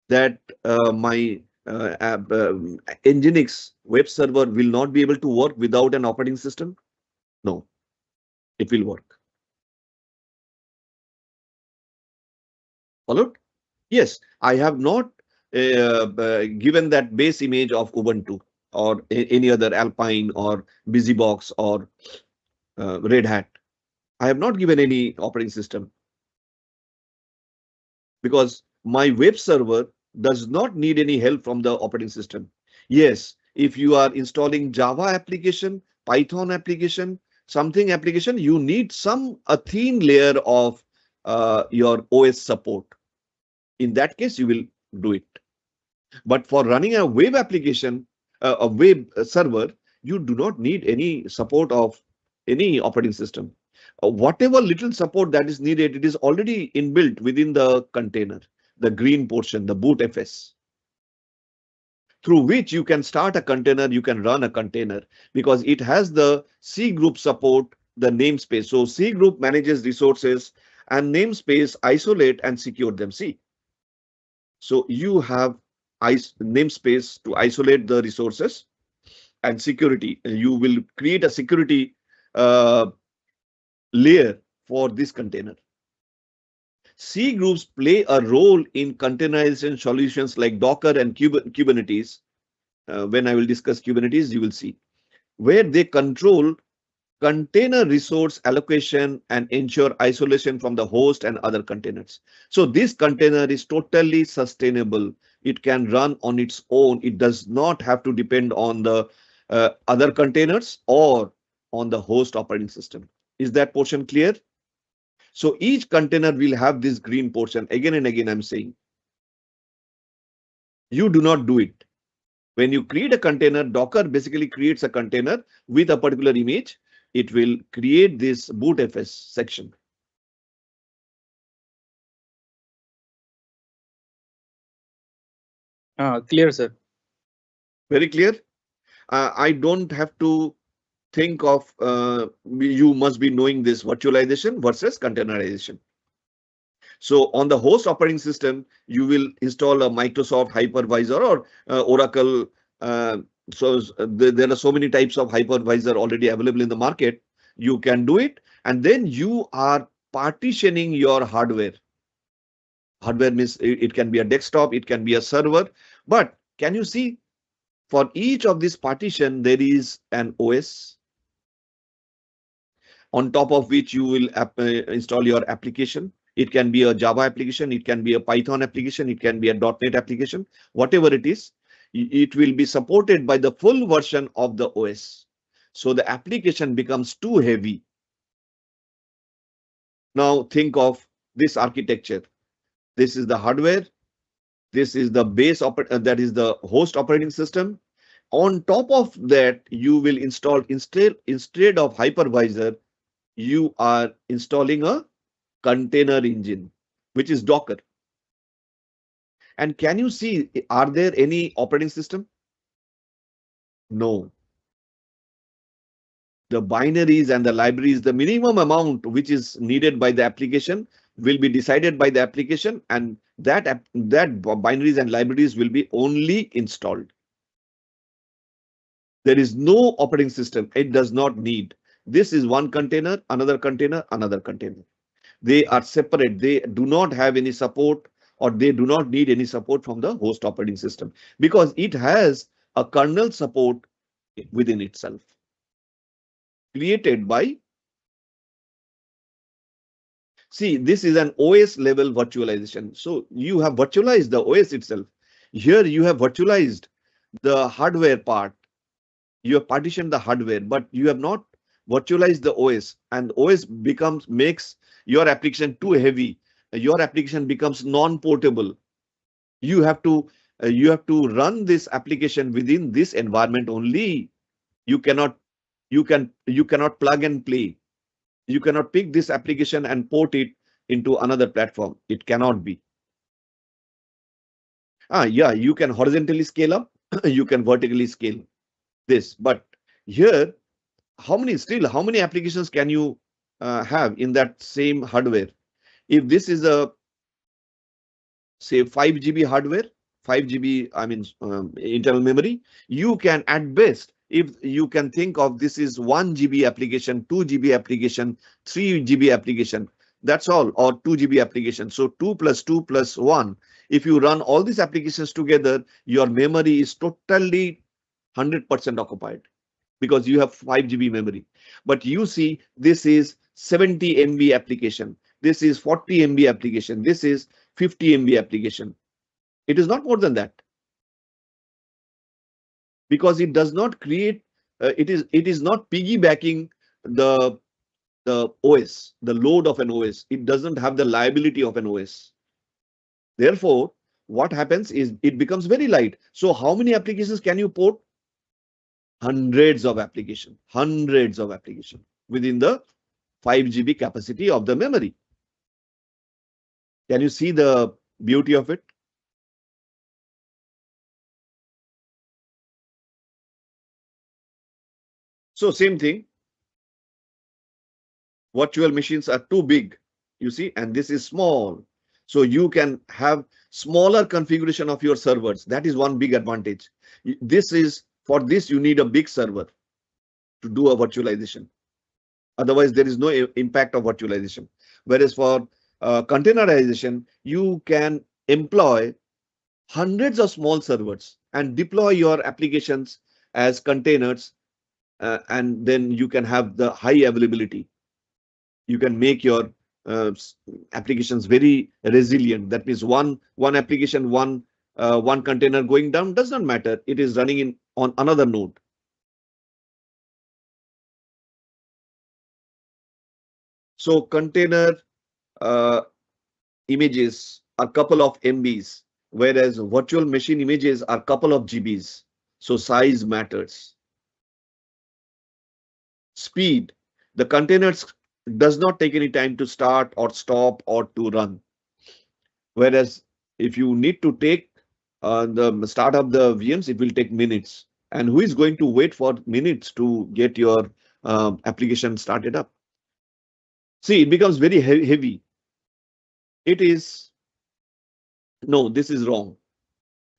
that my Nginx web server will not be able to work without an operating system? No, it will work. Followed? Yes, I have not given that base image of Ubuntu or any other Alpine or BusyBox or Red Hat. I have not given any operating system because my web server does not need any help from the operating system. Yes, if you are installing Java application, Python application, something application, you need a thin layer of your OS support. In that case, you will do it. But for running a web application, a web server, you do not need any support of any operating system. Whatever little support that is needed, it is already inbuilt within the container, the green portion, the bootfs, through which you can start a container, you can run a container, because it has the C group support, the namespace. So C group manages resources and namespace isolate and secure them. See, so you have namespace to isolate the resources and security. You will create a security layer for this container. C groups play a role in containerization solutions like Docker and Kubernetes. When I will discuss Kubernetes, you will see where they control container resource allocation and ensure isolation from the host and other containers. So this container is totally sustainable. It can run on its own. It does not have to depend on the other containers or on the host operating system. Is that portion clear? So each container will have this green portion. Again and again, I'm saying, you do not do it. When you create a container, Docker basically creates a container with a particular image. It will create this bootfs section. Clear, sir. Very clear. I don't have to think of, you must be knowing this virtualization versus containerization. So on the host operating system, you will install a Microsoft hypervisor or Oracle. There are so many types of hypervisor already available in the market. You can do it, and then you are partitioning your hardware. Hardware means it can be a desktop, it can be a server, but can you see, for each of this partition, there is an OS on top of which you will install your application. It can be a Java application, it can be a Python application, it can be a .NET application, whatever it is, it will be supported by the full version of the OS. So the application becomes too heavy. Now think of this architecture. This is the hardware. This is the base, that is the host operating system. On top of that, you will install, instead of hypervisor, you are installing a container engine, which is Docker. And can you see, are there any operating system? No. The binaries and the libraries, the minimum amount which is needed by the application will be decided by the application, and that binaries and libraries will be only installed. There is no operating system. It does not need. This is one container, another container, another container. They are separate. They do not have any support, or they do not need any support from the host operating system, because it has a kernel support within itself, created by. See, this is an OS level virtualization. So you have virtualized the OS itself. Here you have virtualized the hardware part. You have partitioned the hardware, but you have not virtualized the OS, and OS makes your application too heavy. Your application becomes non-portable. You have to run this application within this environment only. You cannot plug and play. You cannot pick this application and port it into another platform. It cannot be. Yeah, you can horizontally scale up, you can vertically scale this, but here, how many applications can you have in that same hardware? If this is a, say, 5 GB hardware, 5 GB, I mean, internal memory, you can at best, if you can think of this is 1 GB application, 2 GB application, 3 GB application, that's all, or 2 GB application. So 2 plus 2 plus 1. If you run all these applications together, your memory is totally 100% occupied because you have 5 GB memory. But you see, this is 70 MB application. This is 40 MB application. This is 50 MB application. It is not more than that, because it does not create. It is not piggybacking the OS, the load of an OS. It doesn't have the liability of an OS. Therefore, what happens is it becomes very light. So how many applications can you port? Hundreds of applications within the 5 GB capacity of the memory. Can you see the beauty of it? So same thing. Virtual machines are too big, you see, and this is small. So you can have smaller configuration of your servers. That is one big advantage. For this, you need a big server to do a virtualization. Otherwise, there is no impact of virtualization. Whereas for containerization, you can employ hundreds of small servers and deploy your applications as containers, and then you can have the high availability. You can make your applications very resilient. That means one application, one container going down does not matter. It is running on another node. So container images are couple of MBs, whereas virtual machine images are couple of GBs. So size matters. Speed. The containers does not take any time to start or stop or to run. Whereas if you need to take the start of the VMs, it will take minutes. And who is going to wait for minutes to get your application started up? See, it becomes very heavy. It is, no, this is wrong.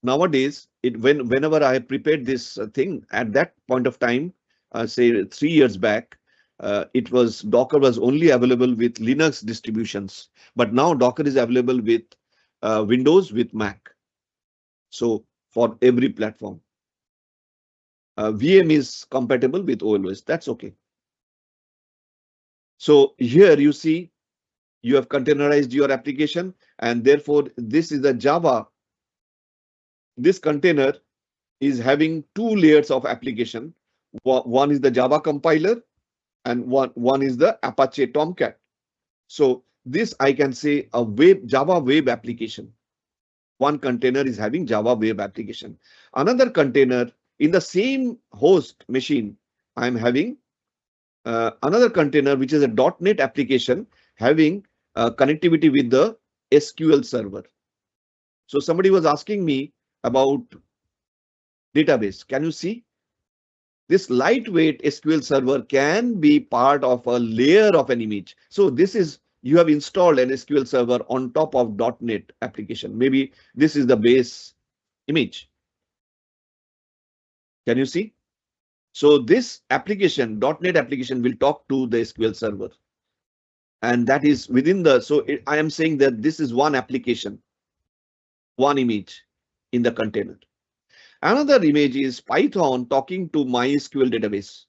Nowadays, whenever I prepared this thing at that point of time, say 3 years back, Docker was only available with Linux distributions, but now Docker is available with Windows, with Mac. So for every platform, VM is compatible with OLOS. That's okay. So here you see, you have containerized your application, and therefore this is a Java. This container is having 2 layers of application. One is the Java compiler, and one is the Apache Tomcat. So this, I can say, a Java web application. One container is having Java web application. Another container in the same host machine, I'm having another container, which is a .NET application having connectivity with the SQL server. So somebody was asking me about database. Can you see? This lightweight SQL server can be part of a layer of an image. So this is, you have installed an SQL server on top of .NET application. Maybe this is the base image. Can you see? So this application, .NET application, will talk to the SQL server. And that is within the, so I am saying that this is one application, one image in the container. Another image is Python talking to MySQL database.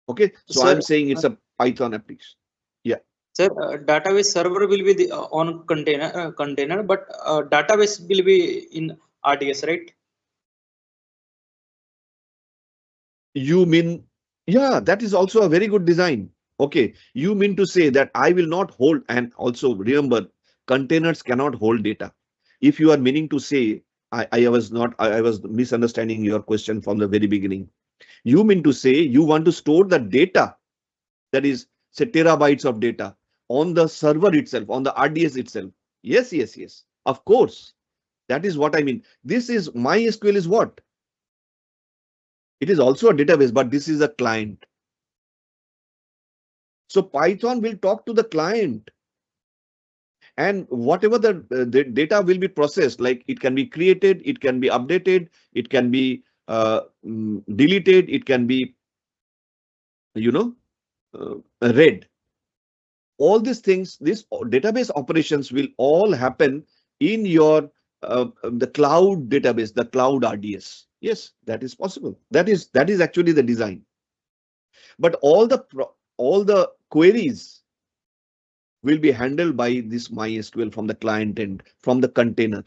Okay, so Sir, I'm saying it's a Python application. Yeah. Sir, database server will be the, on container, but database will be in RDS, right? You mean, yeah, that is also a very good design. Okay, you mean to say that I will not hold, and also remember, containers cannot hold data. If you are meaning to say, I was not, I was misunderstanding your question from the very beginning. You mean to say you want to store the data, that is, say, terabytes of data on the server itself, on the RDS itself. Yes, yes, yes. Of course. That is what I mean. This is MySQL is what? It is also a database, but this is a client. So Python will talk to the client, and whatever the data will be processed, like it can be created, it can be updated, it can be deleted, it can be, read. All these things, these database operations will all happen in your the cloud database, the cloud RDS. Yes, that is possible. That is actually the design. But all the queries will be handled by this MySQL from the client end, from the container.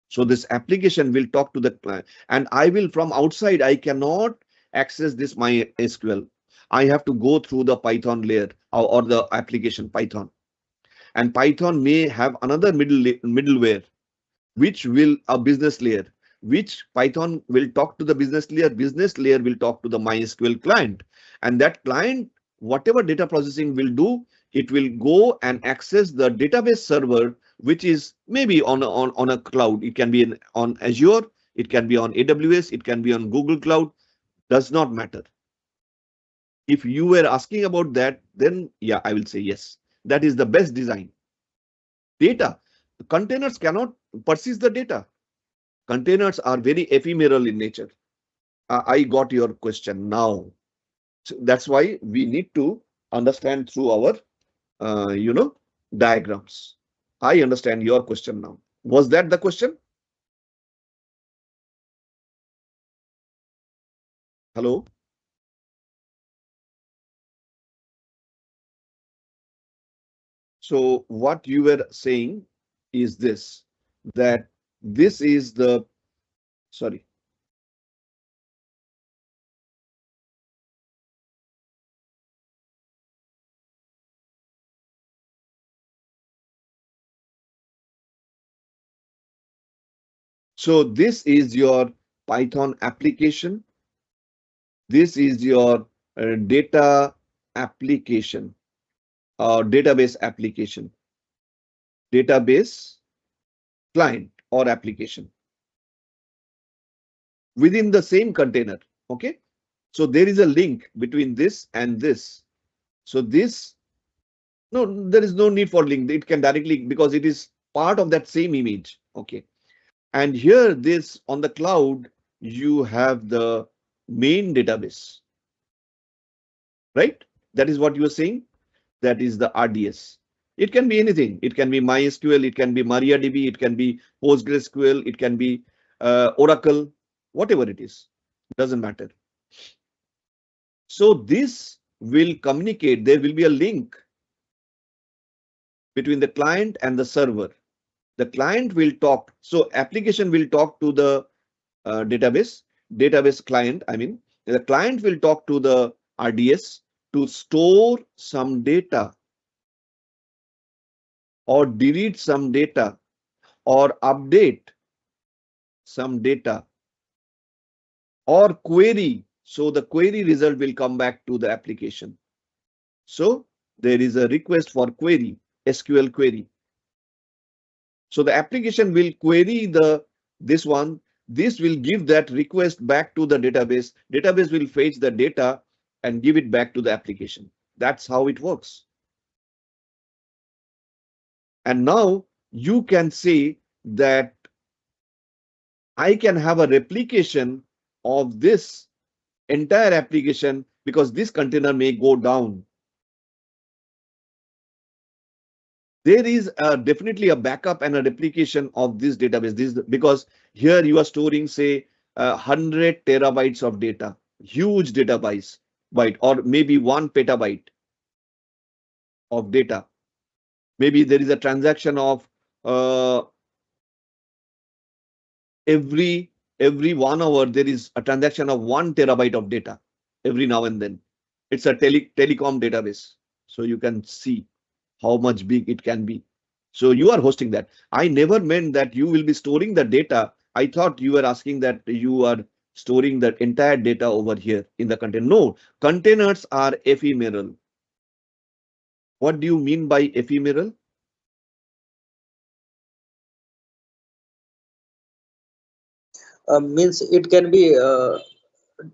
So this application will talk to the client, and I will, from outside, I cannot access this MySQL. I have to go through the Python layer, or the application Python. And Python may have another middleware, which will a business layer, which Python will talk to the business layer will talk to the MySQL client, and that client, whatever data processing will do, it will go and access the database server, which is maybe on a cloud. It can be on Azure, it can be on AWS, it can be on Google Cloud, does not matter. If you were asking about that, then yeah, I will say yes, that is the best design. Data, containers cannot persist the data. Containers are very ephemeral in nature. I got your question now. So that's why we need to understand through our, diagrams. I understand your question now. Was that the question? Hello? So what you were saying is this, that this is the, sorry. So this is your Python application. This is your data application, database application, database client or application within the same container. Okay. So there is a link between this and this. So this, no, there is no need for link. It can directly, because it is part of that same image. Okay. And here, this on the cloud, you have the main database, right? That is what you are saying. That is the RDS. It can be anything. It can be MySQL, it can be MariaDB, it can be PostgreSQL, it can be Oracle, whatever it is, doesn't matter. So this will communicate. There will be a link between the client and the server. The client will talk. So application will talk to the database client. I mean, the client will talk to the RDS to store some data, or delete some data, or update some data, or query. So the query result will come back to the application. So there is a request for query, SQL query. So the application will query this one. This will give that request back to the database. Database will fetch the data and give it back to the application. That's how it works. And now you can say that I can have a replication of this entire application, because this container may go down. There is definitely a backup and a replication of this database. Because here you are storing, say, 100 terabytes of data, huge database, or maybe 1 petabyte of data. Maybe there is a transaction of every 1 hour, there is a transaction of 1 terabyte of data every now and then. It's a telecom database. So you can see how much big it can be. So you are hosting that. I never meant that you will be storing the data. I thought you were asking that you are storing the entire data over here in the container. No, containers are ephemeral. What do you mean by ephemeral? Means it can be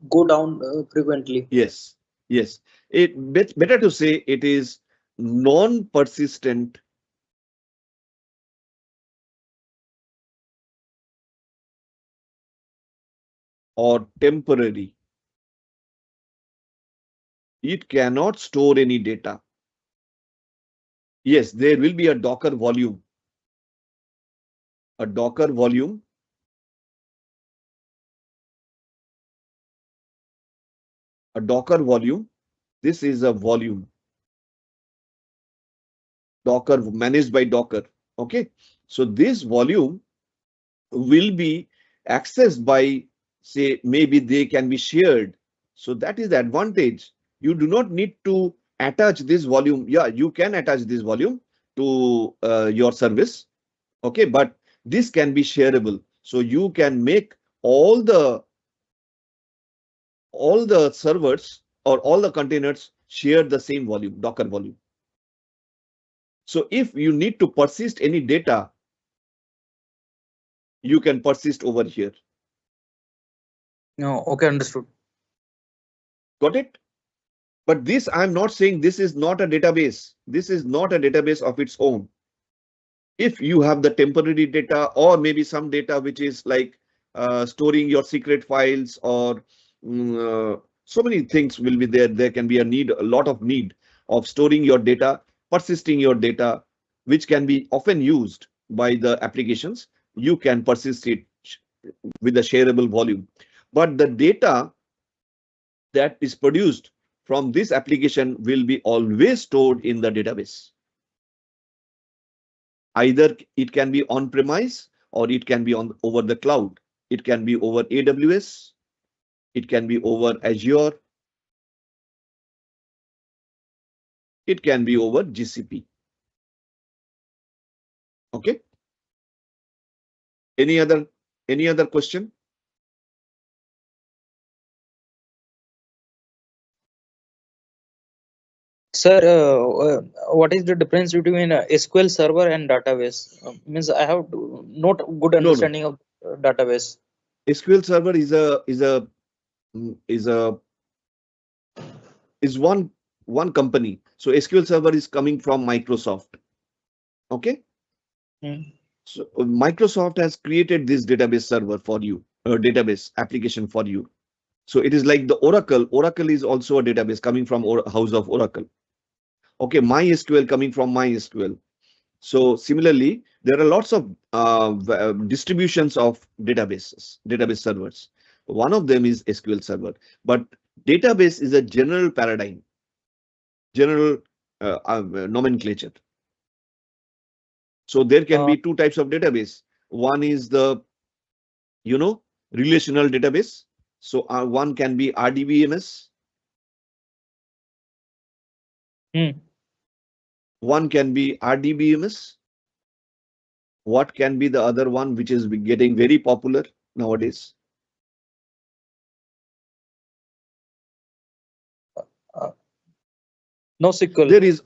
go down frequently. Yes, yes. Better to say it is non-persistent or temporary. It cannot store any data. Yes, there will be a Docker volume. A Docker volume. A Docker volume. This is a volume. Docker managed by Docker. Okay. So this volume will be accessed by, say, maybe they can be shared. So that is the advantage. You do not need to attach this volume. Yeah, you can attach this volume to your service. Okay, but this can be shareable. So you can make all the servers or all the containers share the same volume, Docker volume. So if you need to persist any data, you can persist over here. No, okay, understood. Got it? But this, I'm not saying this is not a database. This is not a database of its own. If you have the temporary data or maybe some data which is like storing your secret files or so many things will be there. There can be a lot of need of storing your data, persisting your data, which can be often used by the applications. You can persist it with a shareable volume. But the data that is produced from this application will be always stored in the database. Either it can be on-premise or it can be over the cloud. It can be over AWS. It can be over Azure. It can be over GCP. Okay. Any other question? Sir, what is the difference between SQL Server and database? Means I have not good understanding of database. SQL Server is one company. So SQL Server is coming from Microsoft. Okay. So Microsoft has created this database server for you, a database application for you. So it is like the Oracle. Oracle is also a database coming from house of Oracle. Okay, MySQL coming from MySQL. So similarly, there are lots of distributions of database servers. One of them is SQL Server, but database is a general paradigm, general nomenclature. So there can be two types of database. One is the, relational database. So one can be RDBMS. One can be RDBMS. What can be the other one, which is getting very popular nowadays? NoSQL. There is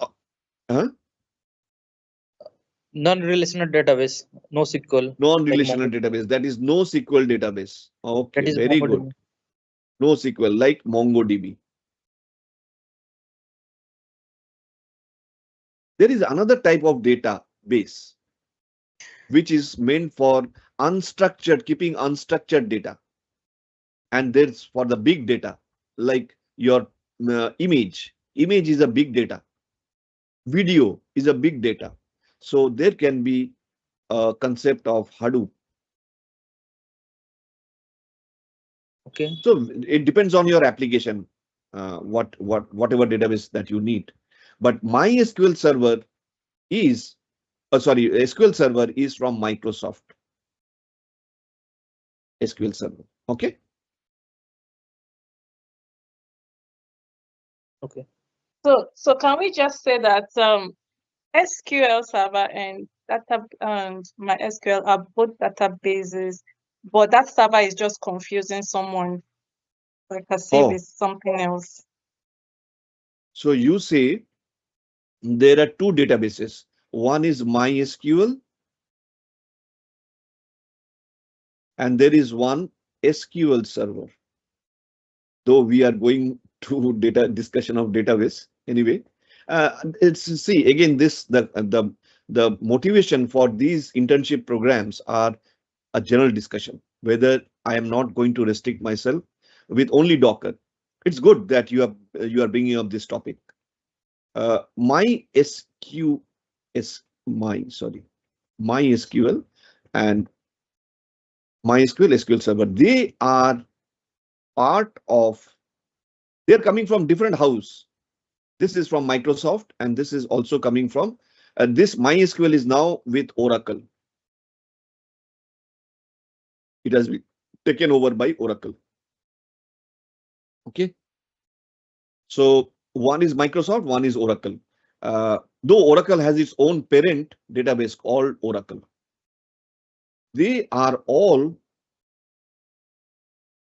non-relational database. NoSQL. non-relational database. That is NoSQL database. Okay, That is very MongoDB. good. NoSQL, like MongoDB. There is another type of database which is meant for keeping unstructured data. And there's for the big data, like your image. Image is a big data. Video is a big data. So there can be a concept of Hadoop. Okay. So it depends on your application, whatever database that you need. But MySQL Server is, sorry, SQL Server is from Microsoft. SQL Server. Okay. Okay. So can we just say that SQL Server and MySQL are both databases, but that server is just confusing someone, like as if it's something else. So you say there are two databases. One is MySQL and there is one SQL Server. Though we are going to discussion of database anyway. It's see again this the motivation for these internship programs are a general discussion, whether I am not going to restrict myself with only Docker. It's good that you are bringing up this topic. MySQL and MySQL SQL Server, they are part of, they're coming from different house. This is from Microsoft and this is also coming from this MySQL is now with Oracle. It has been taken over by Oracle. Okay. So one is Microsoft, one is Oracle. Though Oracle has its own parent database called Oracle. They are all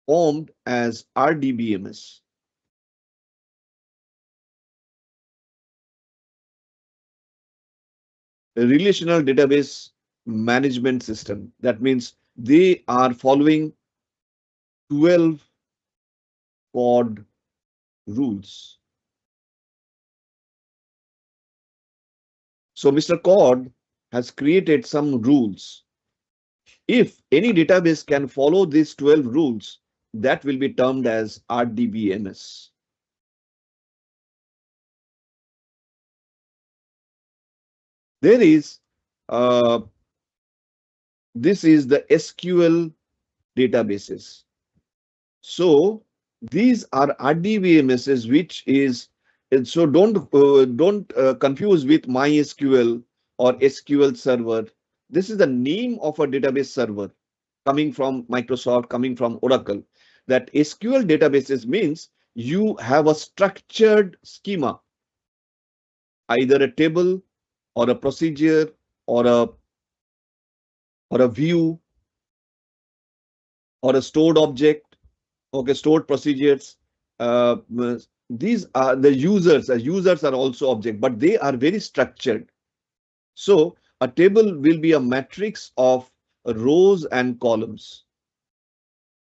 formed as RDBMS. A relational database management system. That means they are following 12 CORD rules. So Mr. CORD has created some rules. If any database can follow these 12 rules, that will be termed as RDBMS. There is, this is the SQL databases. So these are RDBMSs, which is, so don't confuse with MySQL or SQL Server. This is the name of a database server coming from Microsoft, coming from Oracle. That SQL databases means you have a structured schema, either a table or a procedure or a view or a stored object. Okay, stored procedures. These are the users. Users are also object, but they are very structured. So a table will be a matrix of rows and columns,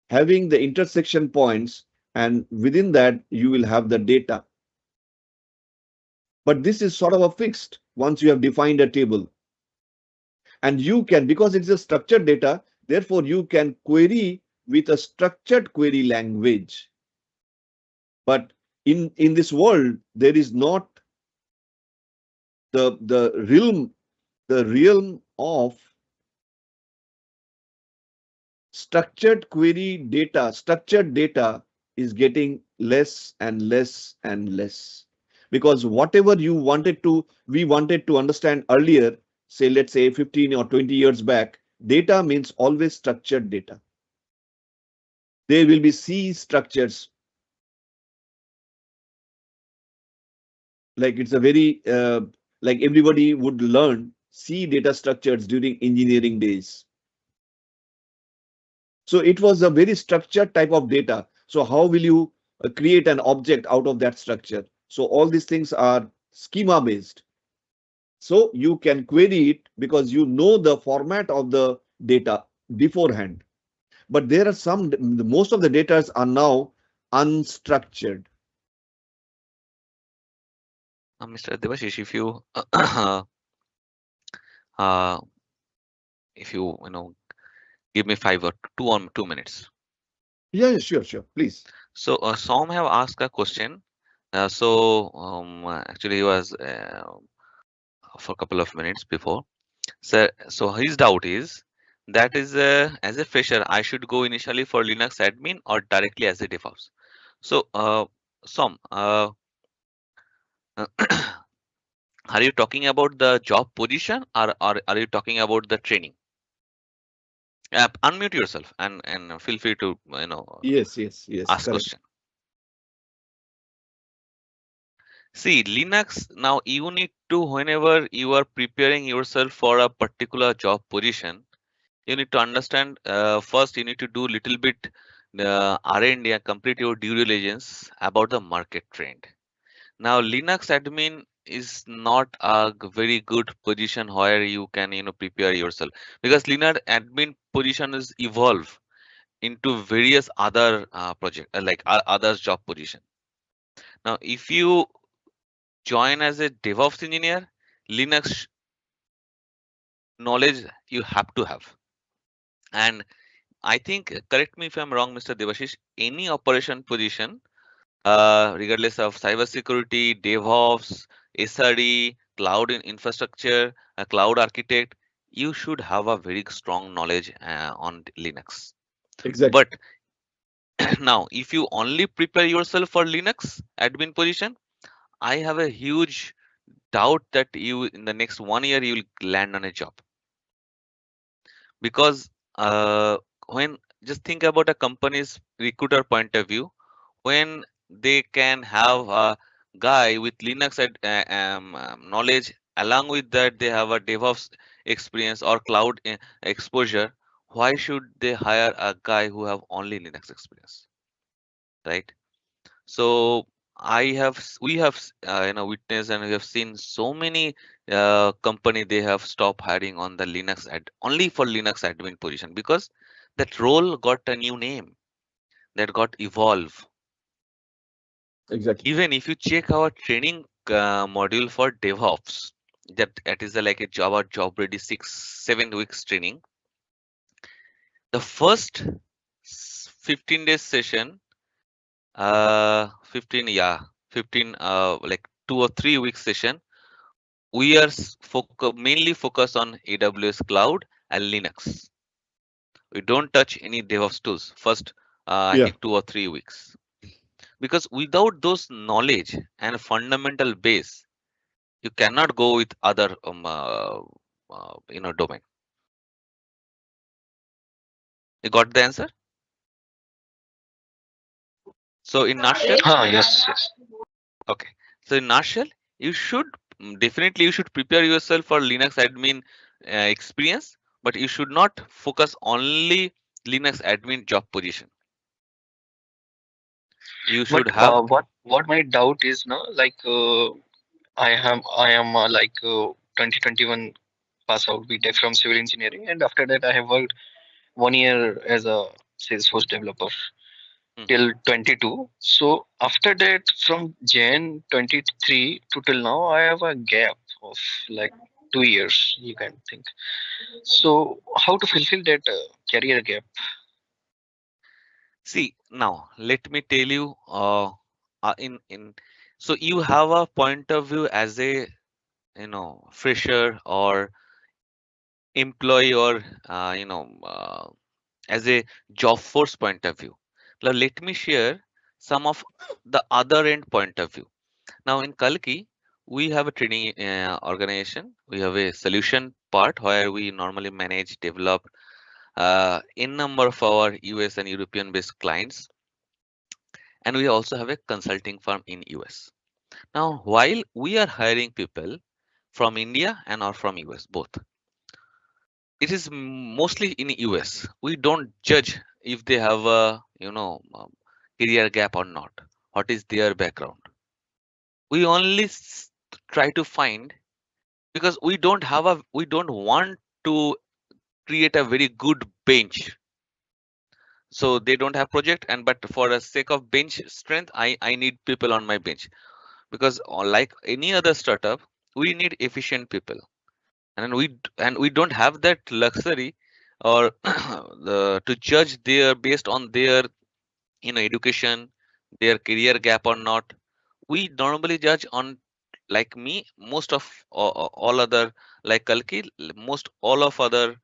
having the intersection points, and within that you will have the data. But this is sort of a fixed once you have defined a table. And you can, because it's a structured data, therefore you can query with a structured query language. But in this world, there is not the realm of structured query data. Structured data is getting less and less and less, because whatever we wanted to understand earlier, say let's say 15 or 20 years back, data means always structured data. There will be C structures. Like it's a very like everybody would learn C data structures during engineering days. So it was a very structured type of data. So how will you create an object out of that structure? So all these things are schema based. So you can query it because you know the format of the data beforehand. But there are some, most of the data are now unstructured. Mr. Devashish, if you give me 2 minutes. Yeah, sure, please. So Som have asked a question. Actually he was for a couple of minutes before. So his doubt is that is as a fresher, I should go initially for Linux admin or directly as a DevOps. So Som, Are you talking about the job position, or are you talking about the training? Unmute yourself and feel free to Yes, ask correct. question. See, Linux, now you need to, whenever you are preparing yourself for a particular job position, you need to understand, first you need to do little bit R&D and complete your due diligence about the market trend. Now, Linux admin is not a very good position where you can prepare yourself, because Linux admin position is evolve into various other project like others job position. Now, if you join as a DevOps engineer, Linux knowledge you have to have. And I think, correct me if I'm wrong, Mr. Devashish, any operation position, regardless of cybersecurity, DevOps, SRE, cloud infrastructure, a cloud architect, you should have a very strong knowledge on Linux. Exactly. But now, if you only prepare yourself for Linux admin position, I have a huge doubt that you in the next 1 year you will land on a job. Because when just think about a company's recruiter point of view, when they can have a guy with Linux knowledge, along with that they have a DevOps experience or cloud exposure, why should they hire a guy who have only Linux experience, right? So we have witnessed, and we have seen so many company, they have stopped hiring on the only for Linux admin position, because that role got a new name, that got evolved. Exactly. Even if you check our training module for DevOps, that is like a job ready 6-7 weeks training. The first 15 days session, 15 like 2 or 3 weeks session, we are mainly focused on AWS Cloud and Linux. We don't touch any DevOps tools first, I Yeah, think 2 or 3 weeks, because without those knowledge and fundamental base, you cannot go with other domain. You got the answer? So in nutshell, Yes, yes. okay. So in nutshell, you should definitely you should prepare yourself for Linux admin experience, but you should not focus only Linux admin job position. You But should have. what my doubt is now, like I am 2021 pass out BTech from civil engineering, and after that I have worked 1 year as a Salesforce developer Mhm. till 22. So after that, from Jan 23 to till now, I have a gap of like 2 years. You can think. So how to fulfill that career gap? See, now let me tell you, in so you have a point of view as a fresher or employee, or as a job force point of view. Now let me share some of the other end point of view. Now in Kalki, we have a training organization. We have a solution part where we normally manage, develop in number of our US and European based clients, and we also have a consulting firm in US. Now, while we are hiring people from India and or from US, both, it is mostly in US. We don't judge if they have a career gap or not. What is their background? We only try to find, because we don't want to create a very good bench. So they don't have project, and but for the sake of bench strength, I need people on my bench, because like any other startup, we need efficient people, and we don't have that luxury, or to judge their based on their education, their career gap or not. We normally judge on, like me, most of all other, like Kalki, most all of other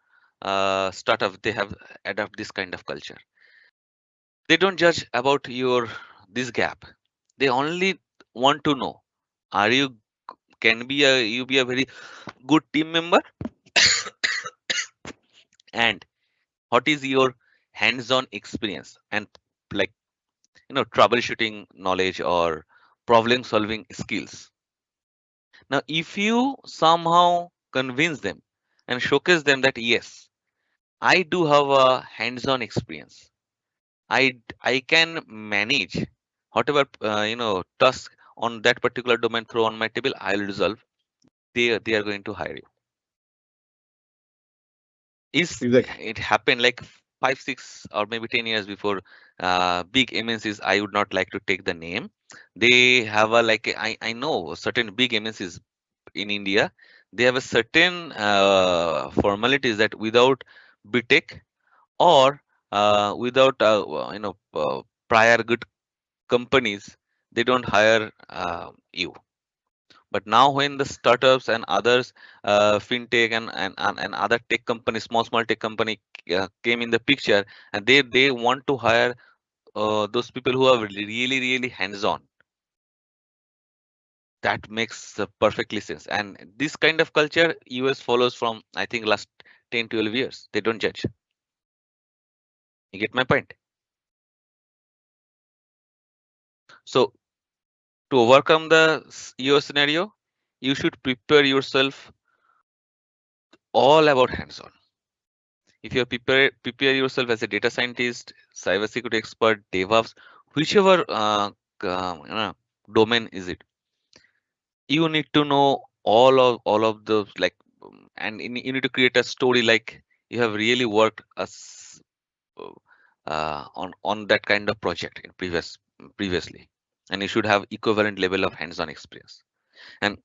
startup, they have adopt this kind of culture. They don't judge about your this gap. They only want to know, are you can be you be a very good team member, and what is your hands-on experience and like troubleshooting knowledge or problem solving skills. Now if you somehow convince them and showcase them that yes, I do have a hands-on experience, I can manage whatever task on that particular domain throw on my table, I'll resolve, they are going to hire you. Is Exactly. it happened like 5, 6 or maybe 10 years before big MNCs, I would not like to take the name. They have a like I know certain big MNCs in India, they have a certain formalities that without BTech or without prior good companies, they don't hire you. But now when the startups and others, fintech and other tech companies, small tech company came in the picture, and they want to hire those people who are really hands-on. That makes perfectly sense. And this kind of culture US follows from, I think, last 10-12 years. They don't judge. You get my point? So to overcome the US scenario, you should prepare yourself all about hands-on. If you prepare yourself as a data scientist, cybersecurity expert, DevOps, whichever domain is it, you need to know all of those and you need to create a story like you have really worked as on that kind of project in previously, and you should have equivalent level of hands-on experience. And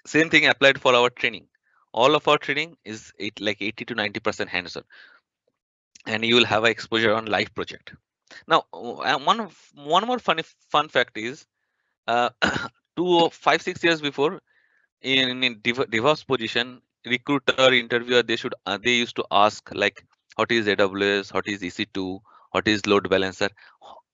same thing applied for our training. All of our training is like 80 to 90% hands-on, and you will have a exposure on live project. Now, one more fun fact is, uh, 5, 6 years before, in DevOps position, recruiter interviewer, they used to ask like, what is AWS, what is EC2, what is load balancer.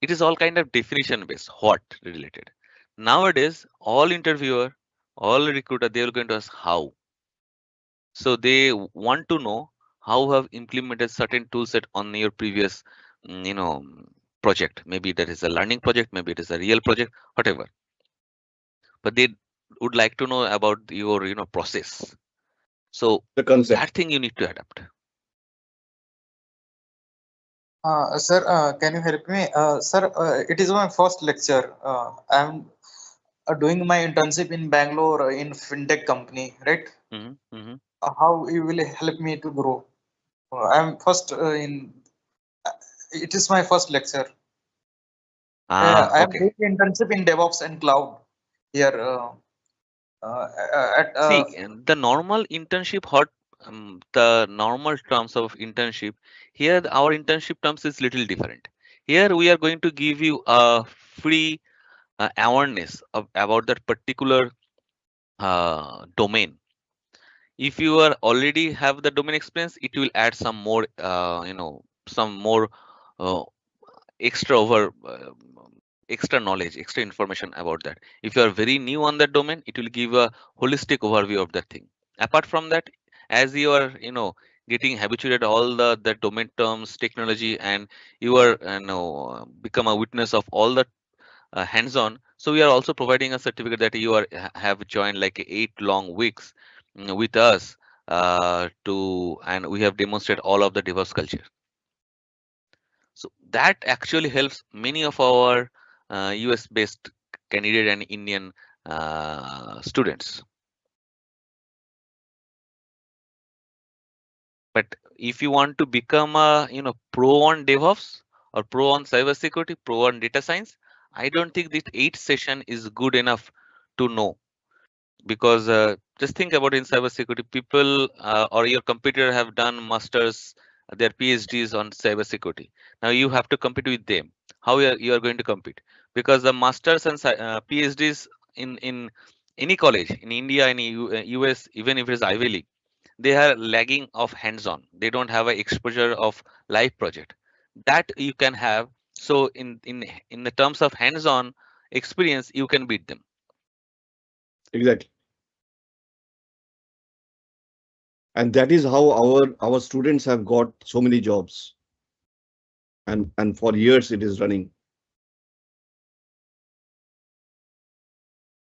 It is all kind of definition based, what related. Nowadays, all interviewer, all recruiter, they are going to ask how. So they want to know how have implemented certain tool set on your previous project. Maybe that is a learning project, maybe it is a real project, whatever. But they would like to know about your process. So The concept. that thing you need to adapt. Sir, can you help me? Sir, it is my first lecture. I'm doing my internship in Bangalore in fintech company, right? How you will help me to grow? I'm first in. It is my first lecture. I am Okay. doing internship in DevOps and Cloud here. See, and the normal internship, the normal terms of internship, here our internship terms is little different. Here we are going to give you a free awareness about that particular domain. If you are already have the domain experience, it will add some more some more uh, extra over extra knowledge, extra information about that. If you are very new on that domain, it will give a holistic overview of that thing. Apart from that, as you are getting habituated all the domain terms, technology, and you are become a witness of all the hands-on. So we are also providing a certificate that you have joined like 8 long weeks with us and we have demonstrated all of the DevOps culture. So that actually helps many of our US based candidate and Indian students. But if you want to become a pro on DevOps or pro on cybersecurity, pro on data science, I don't think this 8 session is good enough to know. Because just think about in cybersecurity, people or your competitor have done masters, their PhDs on cybersecurity. Now you have to compete with them. How you are going to compete? Because the masters and PhDs in any college in India and US, even if it is Ivy League, they are lagging of hands-on. They don't have a exposure of live project that you can have. So in the terms of hands-on experience, you can beat them. Exactly. And that is how our students have got so many jobs. And for years it is running.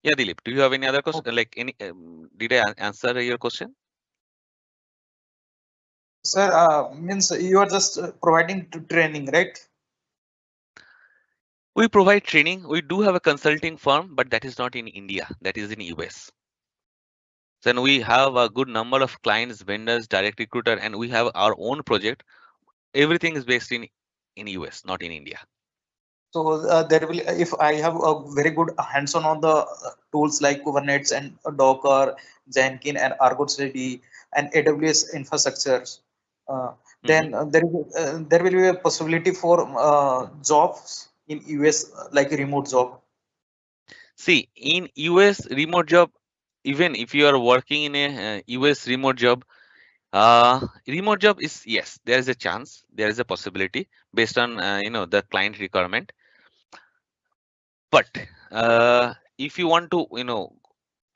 Yeah, Dilip, do you have any other question? Like any, did I answer your question? Sir, means you are just providing training, right? We provide training. We do have a consulting firm, but that is not in India. That is in US. Then we have a good number of clients, vendors, direct recruiter, and we have our own project. Everything is based in US, not in India. So there will, if I have a very good hands-on on the tools like Kubernetes and Docker, Jenkins and Argo CD and AWS infrastructures, then there will be a possibility for jobs in US like a remote job. See, in US remote job, even if you are working in a US remote job is, yes, there is a chance, there is a possibility based on the client requirement. But if you want to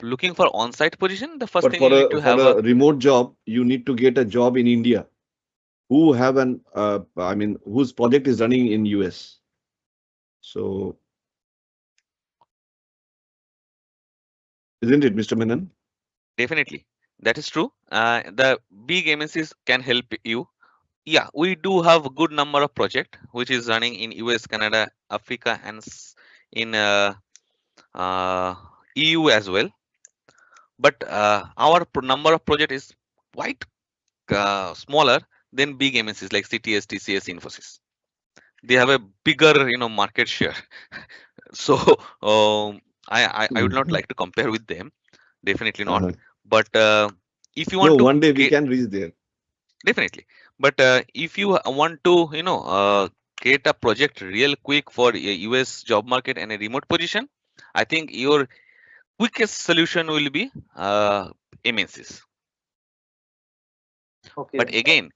looking for on-site position, the first But thing you need to have a remote job, you need to get a job in India. Who have whose project is running in US. So, isn't it, Mr. Menon? definitely, that is true. The big MNCs can help you. Yeah, we do have a good number of project which is running in US, Canada, Africa, and in EU as well. But our number of project is quite smaller than big MNCs like CTS, TCS, Infosys. They have a bigger market share. So I would not like to compare with them, definitely not. But if you want to one day we can reach there. Definitely, but if you want to get a project real quick for a US job market and a remote position, I think your quickest solution will be MNCs. Okay. But again,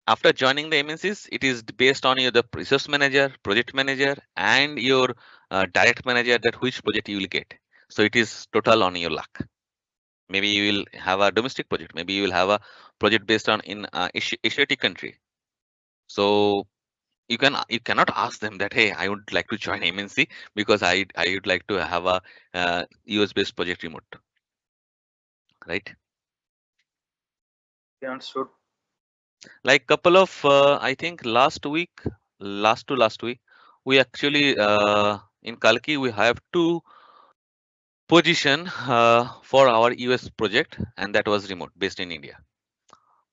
after joining the MNCs, it is based on the resource manager, project manager, and your direct manager that which project you will get. So it is total on your luck. Maybe you will have a domestic project. Maybe you will have a project based on in Asiatic country. So you cannot ask them that, hey, I would like to join MNC because I would like to have a US based project remote, right? Yeah, understood. Like couple of I think last week, last week, we actually in Kalki we have 2 position for our US project, and that was remote based in India.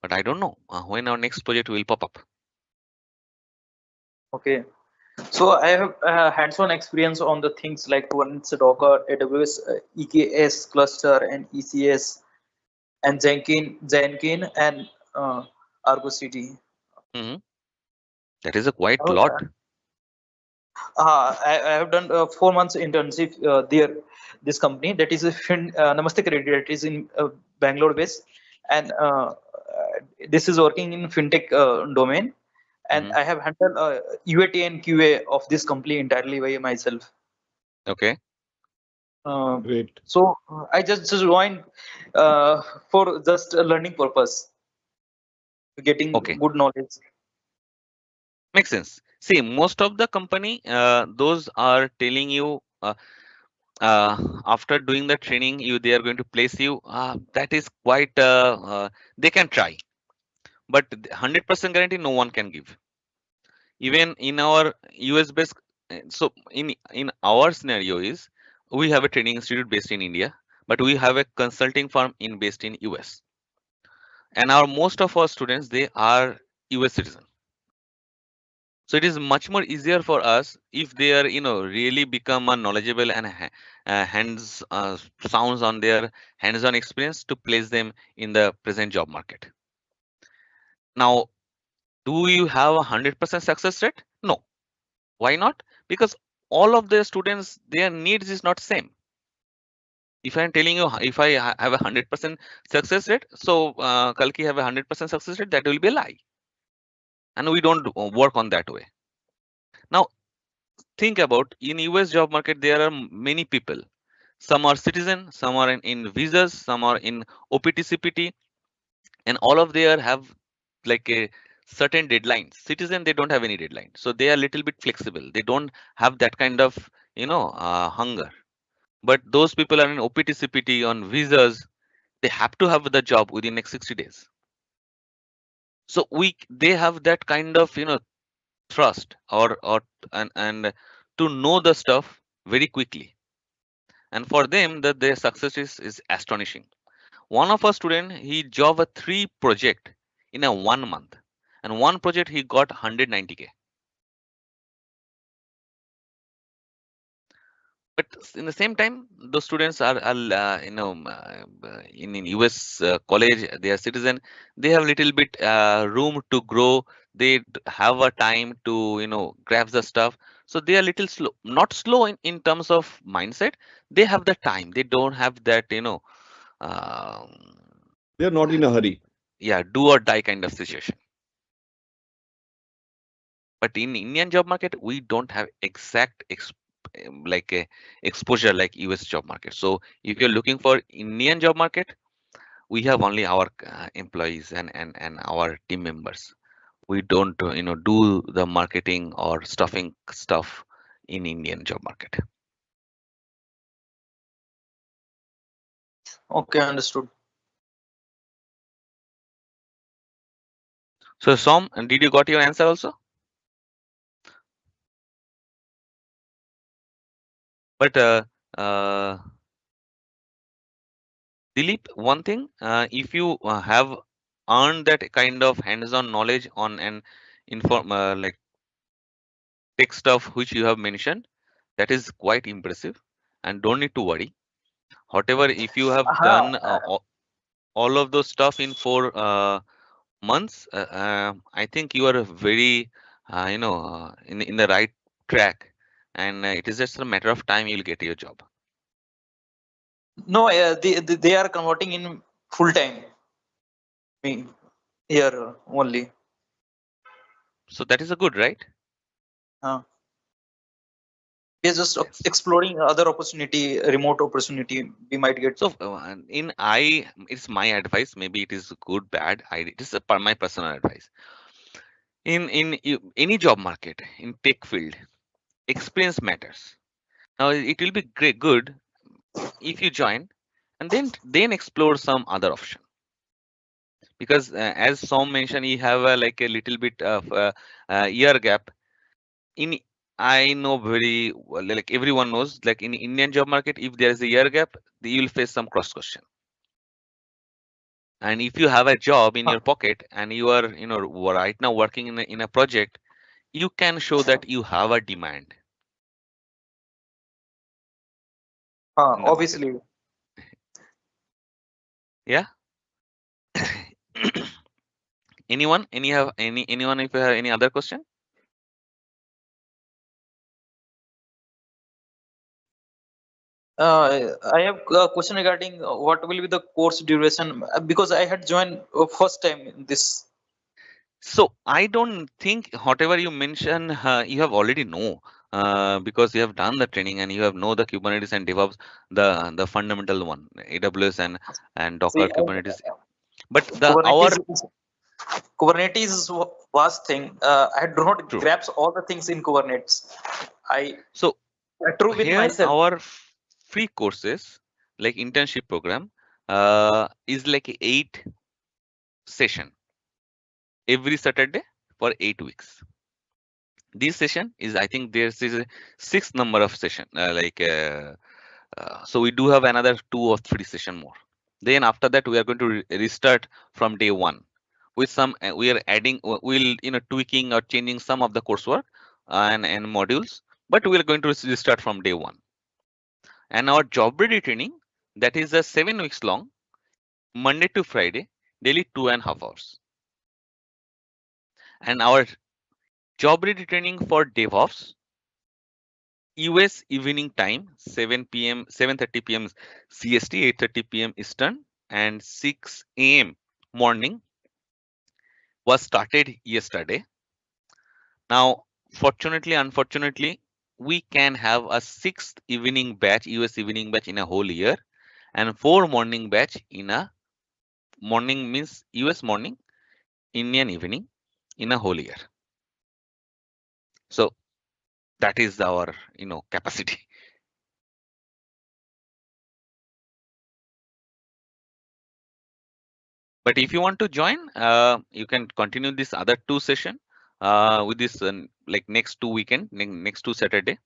But I don't know when our next project will pop up. Okay. So I have hands-on experience on the things like Kubernetes, Docker, AWS, EKS cluster, and ECS, and Jenkins, and Argo CD. That is a quite lot. I have done 4 months internship there. This company that is a Namaste Credit, that is in Bangalore based, and this is working in fintech domain. And I have handled UAT and QA of this company entirely by myself. Okay. Great. So I just joined for just a learning purpose, getting good knowledge. Makes sense. See, most of the company, those are telling you after doing the training, they are going to place you. That is quite. They can try, but 100% guarantee no one can give. Even in our US based, so in our scenario is we have a training institute based in India, but we have a consulting firm based in US, and most of our students, they are US citizens. So it is much more easier for us if they are really become a knowledgeable and hands sounds on their hands-on experience to place them in the present job market. Now, do you have 100% success rate? No. Why not? Because all of the students, their needs is not same. If I'm telling you, if I have a 100% success rate, so Kalki have a 100% success rate, that will be a lie, and we don't work on that way. Now, think about in US job market, there are many people. Some are citizen, some are in visas, some are in OPT, CPT, and all of them have like a certain deadlines. Citizen, they don't have any deadline, so they are a little bit flexible. They don't have that kind of hunger. But those people are in OPT CPT on visas, they have to have the job within next 60 days. So they have that kind of trust or and to know the stuff very quickly, and for them that their success is astonishing. One of our student, he job a 3 project in a 1 month, and one project he got 190K. But in the same time, those students are in US college, they are citizen, they have little bit room to grow. They have a time to grab the stuff, so they are little slow, not slow in terms of mindset. They have the time, they don't have that um, They're not in a hurry. yeah, do or die kind of situation. But in Indian job market, we don't have exact like a exposure like US job market. So if you're looking for Indian job market, we have only our employees and our team members. We don't do the marketing or stuffing stuff in Indian job market. Okay, understood. So Som, did you got your answer also? But Dilip, one thing, if you have earned that kind of hands-on knowledge on an like tech stuff which you have mentioned, that is quite impressive, and don't need to worry. Whatever, if you have done all of those stuff in 4 months, I think you are very in the right track, and it is just a matter of time you'll get your job. No, they are converting in full time. Here only. So that is a good, right? We are just Yes. exploring other opportunity, remote opportunity we might get. So it's my advice. Maybe it is good, bad. This is my personal advice. In any job market in tech field, experience matters. Now it will be good if you join and then explore some other option, because as Som mentioned, you have like a little bit of year gap. In I know very well, like everyone knows, like in Indian job market, if there is a year gap, you will face some cross question. And if you have a job in your pocket and you are right now working in a project, you can show that you have a demand. Obviously. Yeah. Anyone if you have any other question? I have a question regarding what will be the course duration, because I had joined first time in this. So I don't think whatever you mention you have already know, because you have done the training and you have know the Kubernetes and DevOps, the fundamental one, AWS and Docker, See, Kubernetes. But our Kubernetes is vast thing. I do not grasp all the things in Kubernetes. So true with here myself. our free courses like internship program is like 8 session every Saturday for 8 weeks. This session is, I think there is a 6 number of session so we do have another 2 or 3 session more. Then after that we are going to restart from day 1 with some we are adding, we'll tweaking or changing some of the coursework and modules, but we are going to restart from day 1. And our job ready training, that is a 7 weeks long, Monday to Friday, daily 2.5 hours. And our job ready training for DevOps, US evening time, 7 p.m., 7:30 p.m. CST, 8:30 p.m. Eastern, and 6 a.m. morning was started yesterday. Now, fortunately, unfortunately, we can have a 6th evening batch, US evening batch in a whole year, and 4 morning batch in a morning means US morning, Indian evening in a whole year. So that is our capacity. But if you want to join, you can continue this other 2 session with this like next 2 weekend, next 2 Saturday.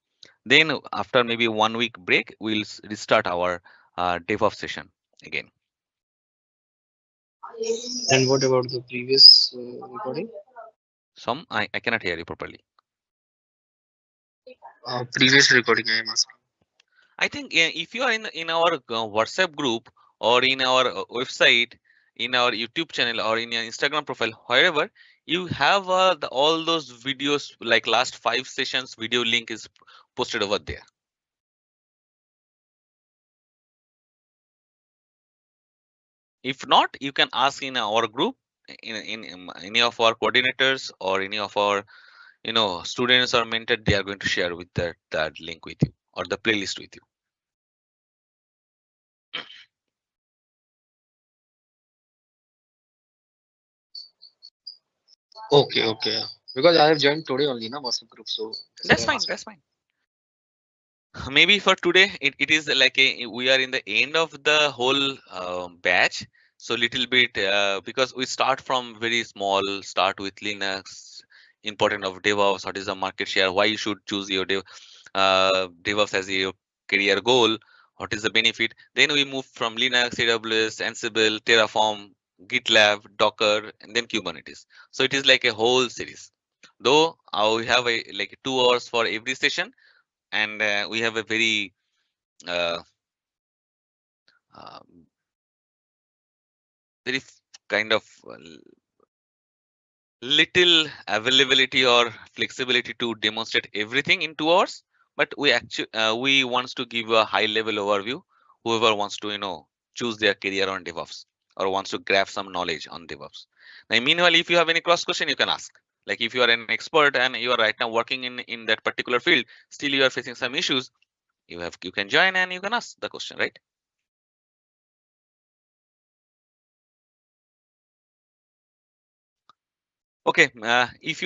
Then after maybe 1 week break, we'll restart our DevOps session again. And what about the previous recording? I cannot hear you properly. Previous recording, I am asking. I think if you are in our WhatsApp group or in our website, in our YouTube channel or in your Instagram profile, wherever you have all those videos, like last 5 sessions video link is posted over there. If not, you can ask in our group, in any of our coordinators or any of our students or mentor, they are going to share with that link with you or the playlist with you. Okay. Because I have joined today only, na WhatsApp group, so That's fine. That's fine. Maybe for today it is like we are in the end of the whole batch, so little bit because we start from very small, start with Linux, important of DevOps, what is the market share, why you should choose your DevOps as your career goal, what is the benefit. Then we move from Linux, AWS, Ansible, Terraform, GitLab, Docker, and then Kubernetes. So it is like a whole series. Though we have like 2 hours for every session, and we have a very very kind of little availability or flexibility to demonstrate everything in 2 hours, but we actually we wants to give a high level overview, whoever wants to choose their career on DevOps or wants to grab some knowledge on DevOps. Now meanwhile, if you have any cross question, you can ask. Like if you are an expert and you are right now working in that particular field, still you are facing some issues, you can join and you can ask the question, right? Okay, if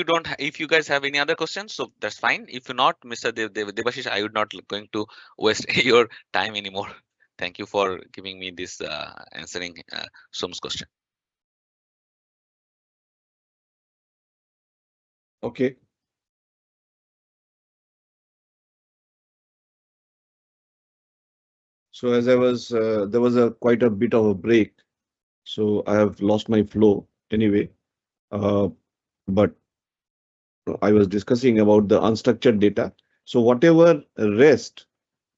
you guys have any other questions, so that's fine. If not, Mr. Debashish, I would not going to waste your time anymore. Thank you for giving me this answering Som's question. Okay. So as I was, there was quite a bit of a break, so I have lost my flow anyway. But I was discussing about the unstructured data. So whatever rest,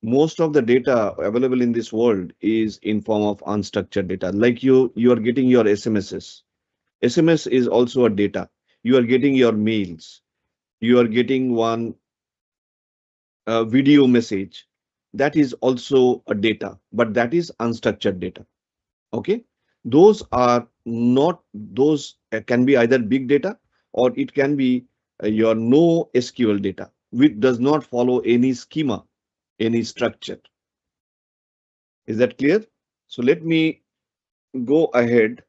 most of the data available in this world is in form of unstructured data. Like you are getting your SMSs. SMS is also a data. You are getting your mails. You are getting one video message. That is also a data, but that is unstructured data. Okay, those are not those can be either big data or it can be your no SQL data, which does not follow any schema, any structure. Is that clear? So let me go ahead.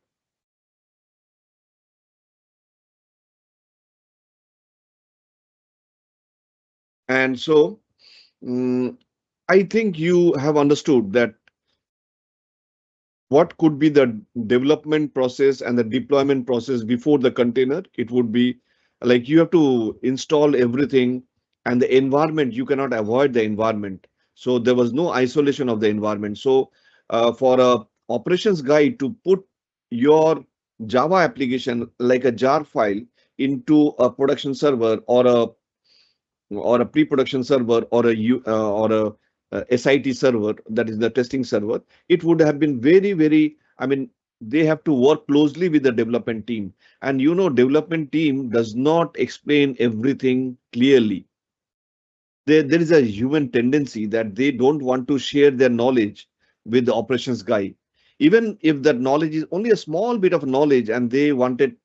And so I think you have understood that what could be the development process and the deployment process before the container. It would be like you have to install everything, and the environment, you cannot avoid the environment. So there was no isolation of the environment. So for a operations guy to put your Java application like a jar file into a production server or a pre-production server or a SIT server, that is the testing server, it would have been very, I mean, they have to work closely with the development team. And development team does not explain everything clearly. There is a human tendency that they don't want to share their knowledge with the operations guy. Even if that knowledge is only a small bit of knowledge and they wanted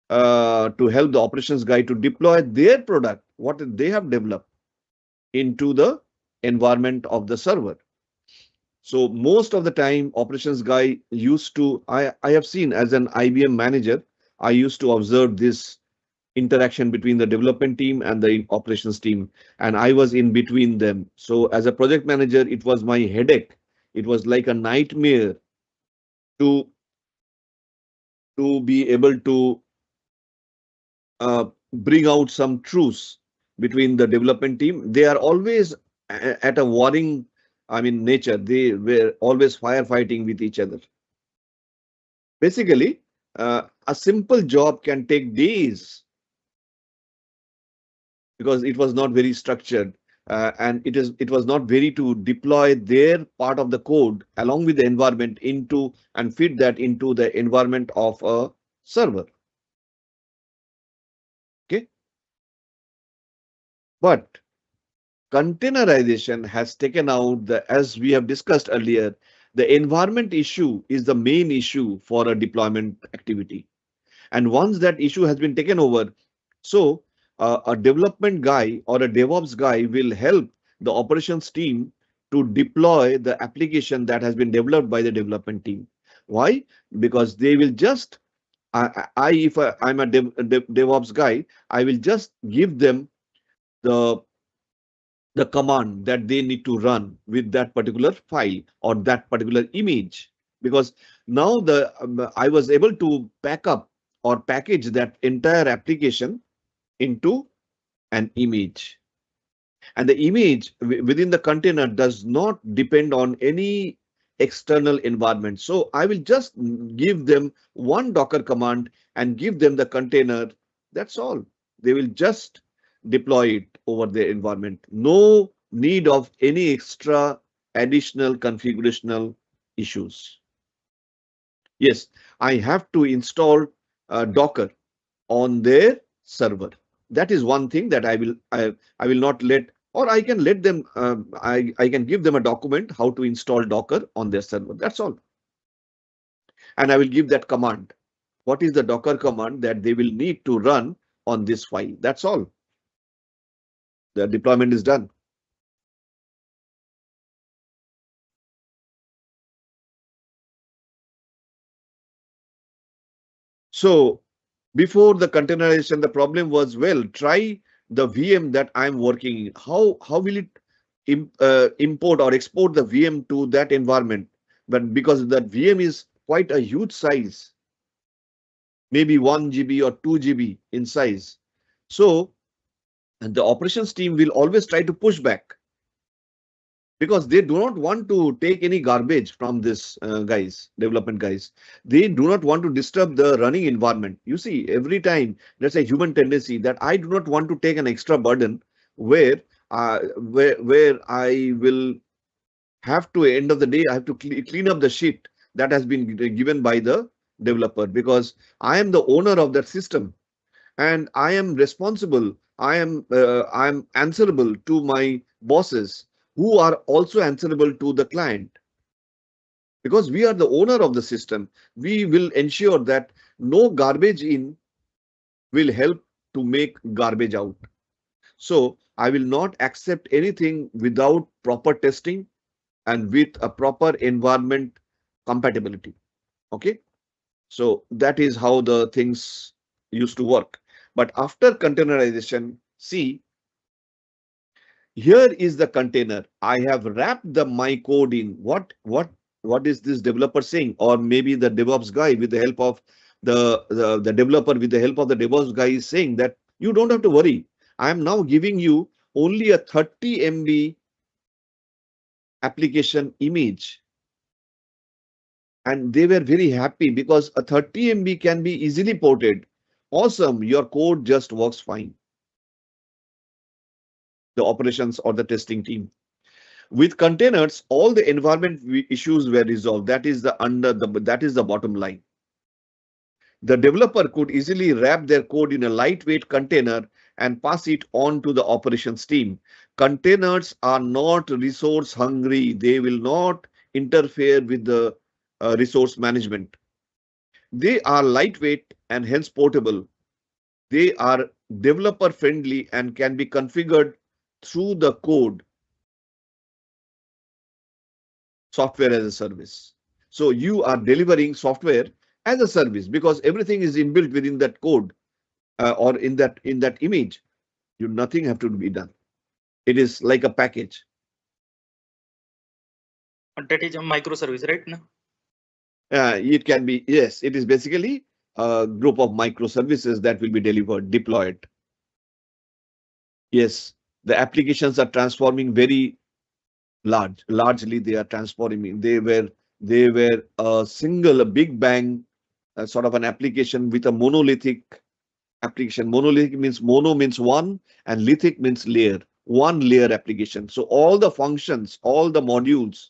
to help the operations guy to deploy their product, what they have developed into the environment of the server. So most of the time, operations guy used to, I have seen as an IBM manager, I used to observe this interaction between the development team and the operations team, and I was in between them. So as a project manager, it was my headache. It was like a nightmare to be able to bring out some truths between the development team. They are always at a warring, I mean, nature. They were always firefighting with each other. Basically, a simple job can take days because it was not very structured. And it was not very to deploy their part of the code along with the environment into and feed that into the environment of a server. Okay, but containerization has taken out the, as we have discussed earlier, the environment issue is the main issue for a deployment activity. And once that issue has been taken over, so a development guy or a DevOps guy will help the operations team to deploy the application that has been developed by the development team. Why? Because they will just, if I'm a DevOps guy, I will just give them the command that they need to run with that particular file or that particular image. Because now I was able to pack up or package that entire application into an image. And the image within the container does not depend on any external environment. So I will just give them one Docker command and give them the container. That's all. They will just deploy it over their environment. No need of any extra additional configurational issues. Yes, I have to install Docker on their server. That is one thing that I will not let, or I can let them, I can give them a document how to install Docker on their server. That's all. And I will give that command. What is the Docker command that they will need to run on this file? That's all. The deployment is done. So before the containerization, the problem was, well, try the VM that I'm working in. How will it import or export the VM to that environment? But because that VM is quite a huge size, maybe 1 GB or 2 GB in size. So the operations team will always try to push back because they do not want to take any garbage from this development guys. They do not want to disturb the running environment. You see, every time there's a human tendency that I do not want to take an extra burden where I will have to, end of the day, I have to clean up the shit that has been given by the developer, because I am the owner of that system and I am responsible. I am answerable to my bosses, who are also answerable to the client. Because we are the owner of the system, we will ensure that no garbage in will help to make garbage out. So I will not accept anything without proper testing and with a proper environment compatibility. Okay, so that is how the things used to work. But after containerization, see, here is the container. I have wrapped my code in. What is this developer saying? Or maybe the DevOps guy with the help of the developer with the help of the DevOps guy is saying that you don't have to worry. I am now giving you only a 30 MB application image. And they were very happy because a 30 MB can be easily ported. Awesome, your code just works fine. The operations or the testing team. With containers, all the environment issues were resolved. That is the bottom line. The developer could easily wrap their code in a lightweight container and pass it on to the operations team. Containers are not resource hungry. They will not interfere with the resource management. They are lightweight and hence portable. They are developer friendly and can be configured through the code. software as a service. So you are delivering software as a service because everything is inbuilt within that code or in that image. Nothing have to be done. It is like a package. That is a microservice, right? No? It can be, yes, it is basically a group of microservices that will be deployed. Yes, the applications are transforming very largely they are transforming. They were a big bang sort of an application with a monolithic application. Monolithic means mono means one and lithic means layer, one layer application. So all the functions, all the modules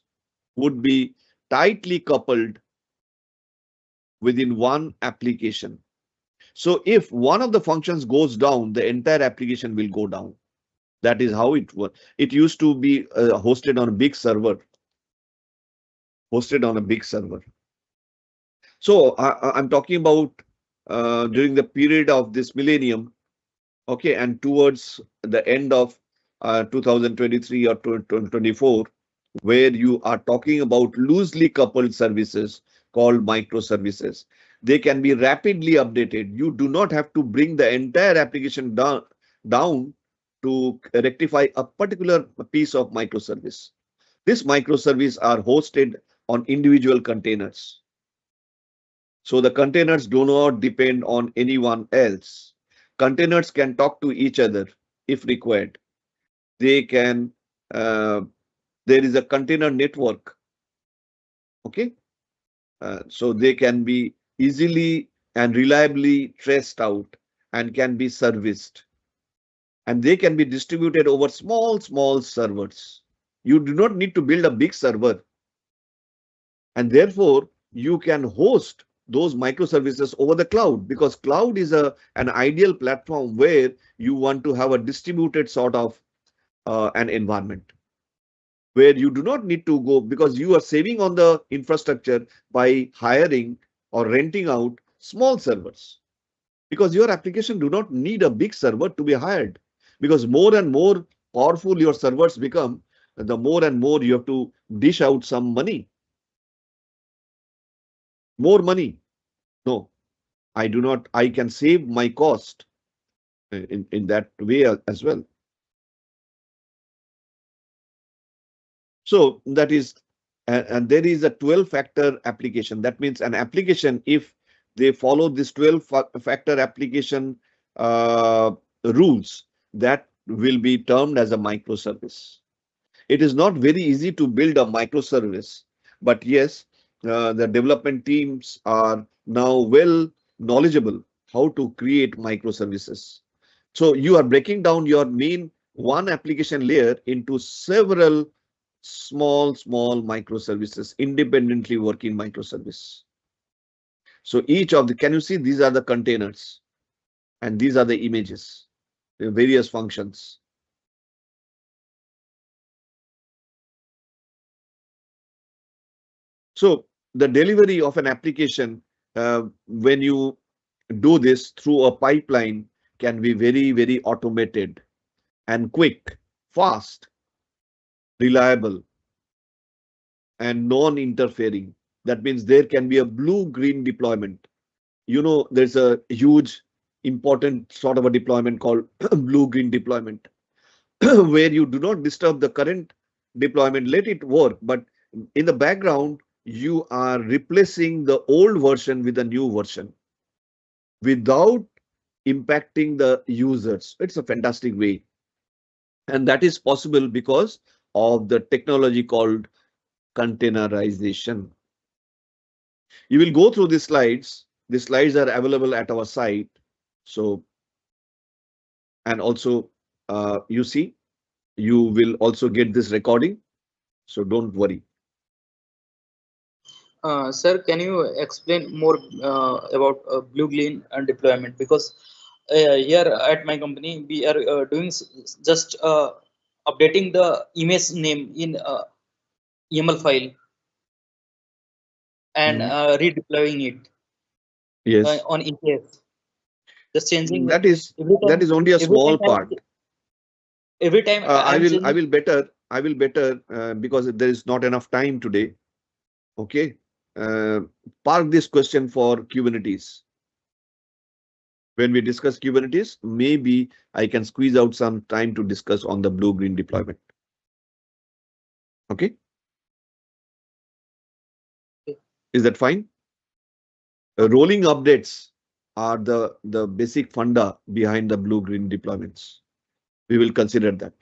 would be tightly coupled within one application. So if one of the functions goes down, the entire application will go down. That is how it works. It used to be hosted on a big server. So I'm talking about during the period of this millennium, okay, and towards the end of 2023 or 2024, where you are talking about loosely coupled services called microservices. They can be rapidly updated. You do not have to bring the entire application down to rectify a particular piece of microservice. This microservice are hosted on individual containers. So the containers do not depend on anyone else. Containers can talk to each other if required. They can, there is a container network. Okay. So they can be easily and reliably traced out and can be serviced. And they can be distributed over small servers. You do not need to build a big server. And therefore, you can host those microservices over the cloud because cloud is an ideal platform where you want to have a distributed sort of an environment where you do not need to go because you are saving on the infrastructure by hiring or renting out small servers because your application do not need a big server to be hired because more and more powerful your servers become, the more and more you have to dish out some money. More money. No, I do not. I can save my cost in that way as well. So that is, and there is a 12-factor application. That means an application, if they follow this 12-factor application rules, that will be termed as a microservice. It is not very easy to build a microservice, but yes, the development teams are now well knowledgeable how to create microservices. So you are breaking down your main one application layer into several small microservices, independently working microservice. So each of the, can you see these are the containers and these are the images, the various functions. So the delivery of an application, when you do this through a pipeline, can be very automated and quick, fast, reliable, and non-interfering. That means there can be a blue-green deployment. You know, there's a huge important sort of a deployment called blue-green deployment, where you do not disturb the current deployment, let it work, but in the background, you are replacing the old version with a new version without impacting the users. It's a fantastic way. And that is possible because of the technology called containerization. You will go through these slides. The slides are available at our site. So, and also, you see, you will also get this recording. So don't worry. Sir, can you explain more about blue green and deployment? Because here at my company, we are doing just updating the image name in YAML file and redeploying it. Yes. On EKS. Just changing That is only a small part. Every time I will better I will better, because there is not enough time today. Okay. Park this question for Kubernetes. When we discuss Kubernetes, maybe I can squeeze out some time to discuss on the blue-green deployment. Okay. Is that fine? Rolling updates are the basic funda behind the blue-green deployments. We will consider that.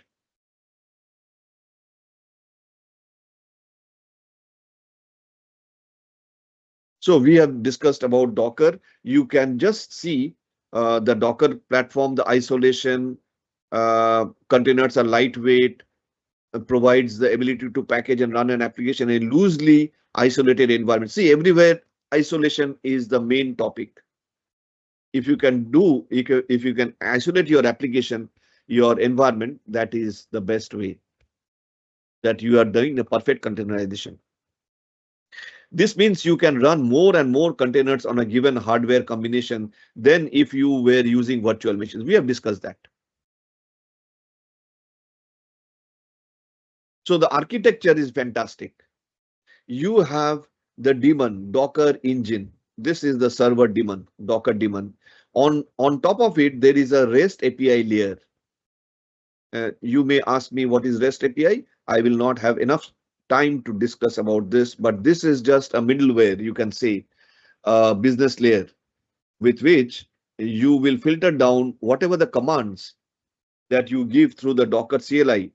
So we have discussed about Docker. You can just see the Docker platform, the isolation, containers are lightweight, provides the ability to package and run an application in loosely isolated environment. See, everywhere isolation is the main topic. If you can isolate your application, your environment, that is the best way that you are doing the perfect containerization. This means you can run more and more containers on a given hardware combination than if you were using virtual machines. We have discussed that. So the architecture is fantastic. You have the daemon, Docker engine. This is the server daemon, Docker daemon. On top of it, there is a REST API layer. You may ask me what is REST API. I will not have enough time to discuss about this, but this is just a middleware, you can say, a business layer with which you will filter down whatever the commands that you give through the Docker CLI.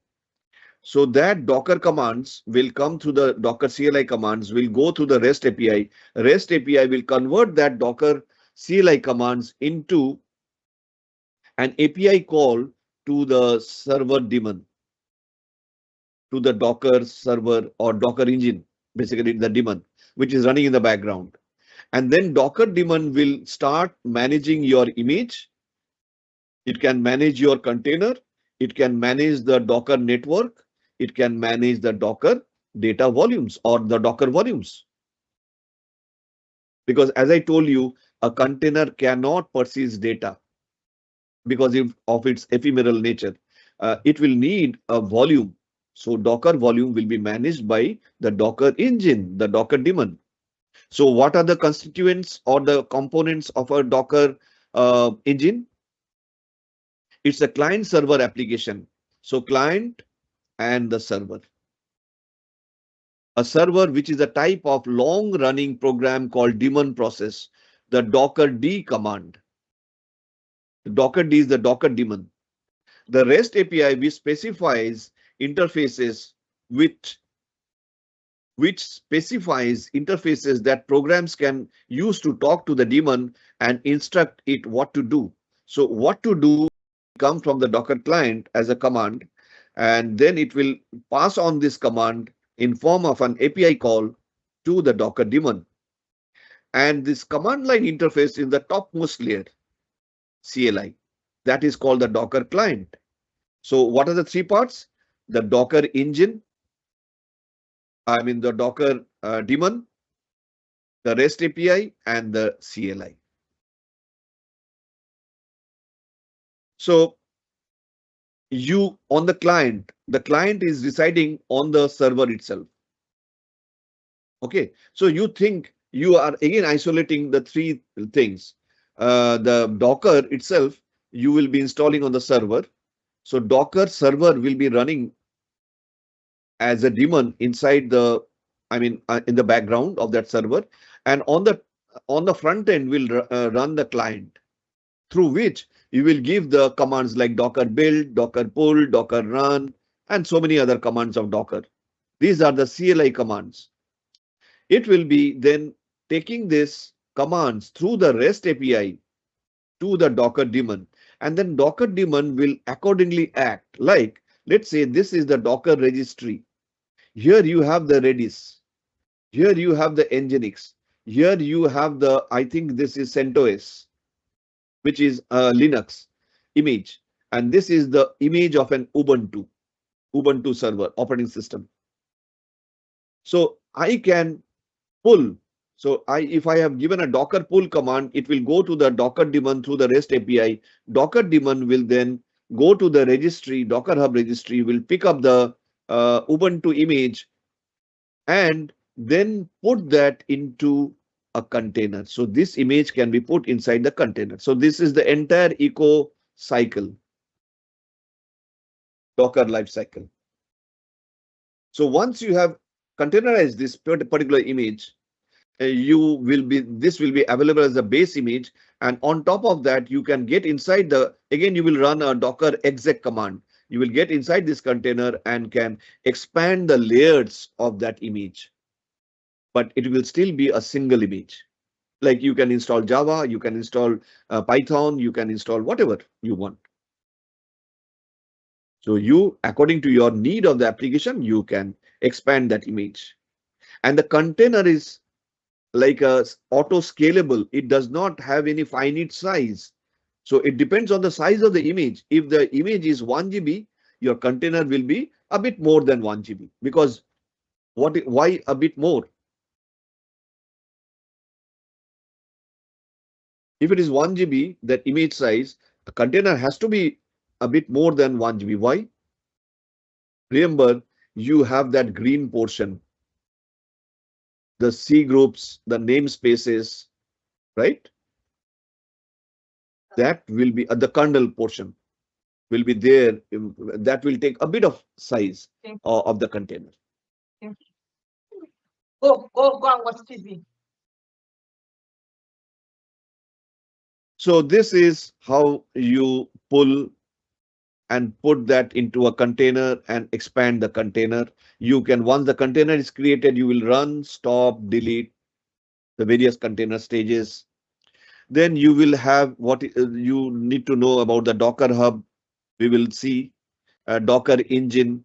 So that Docker commands will come through the Docker CLI commands, will go through the REST API. REST API will convert that Docker CLI commands into an API call to the server daemon, to the Docker server or Docker engine, basically the daemon, which is running in the background. And then Docker daemon will start managing your image. It can manage your container. It can manage the Docker network. It can manage the Docker data volumes or the Docker volumes. Because as I told you, a container cannot persist data because of its ephemeral nature. It will need a volume. So Docker volume will be managed by the Docker engine, the Docker daemon. So what are the constituents or the components of a Docker engine? It's a client server application. So client and the server. A server, which is a type of long running program called daemon process, the Docker D command. The Docker D is the Docker daemon. The REST API which specifies interfaces which specifies interfaces that programs can use to talk to the daemon and instruct it what to do. So what to do comes from the Docker client as a command, and then it will pass on this command in form of an API call to the Docker daemon. And this command line interface is the topmost layer, CLI. That is called the Docker client. So what are the three parts? The Docker engine, the Docker daemon, the REST API, and the CLI. So you on the client is residing on the server itself. Okay, so you think you are again isolating the three things. The Docker itself, you will be installing on the server. So Docker server will be running as a daemon inside the, in the background of that server, and on the front end will run the client, through which you will give the commands like Docker build, Docker pull, Docker run, and so many other commands of Docker. These are the CLI commands. It will be then taking these commands through the REST API to the Docker daemon, and then Docker daemon will accordingly act. Like, let's say this is the Docker registry. Here you have the Redis. Here you have the Nginx. Here you have the, I think this is CentOS, which is a Linux image. And this is the image of an Ubuntu server operating system. So I can pull. So if I have given a Docker pull command, it will go to the Docker daemon through the REST API. Docker daemon will then go to the registry, Docker Hub registry, will pick up the Ubuntu image and then put that into a container. So this image can be put inside the container. So this is the entire eco cycle, Docker life cycle. So once you have containerized this particular image, this will be available as a base image, and on top of that you can get inside again you will run a docker exec command. You will get inside this container and can expand the layers of that image, but it will still be a single image. Like you can install Java, you can install Python, you can install whatever you want. So you, according to your need of the application, you can expand that image. And the container is like a auto scalable. It does not have any finite size. So it depends on the size of the image. If the image is 1 GB, your container will be a bit more than 1 GB. Because why a bit more? If it is 1 GB, that image size, the container has to be a bit more than 1 GB. Why? Remember, you have that green portion, the C groups, the namespaces, right? That will be the kernel portion will be there. That will take a bit of size of the container. Go and watch TV. So this is how you pull and put that into a container and expand the container. You can, once the container is created, you will run, stop, delete the various container stages. Then you will have what you need to know about the Docker Hub. We will see a Docker engine,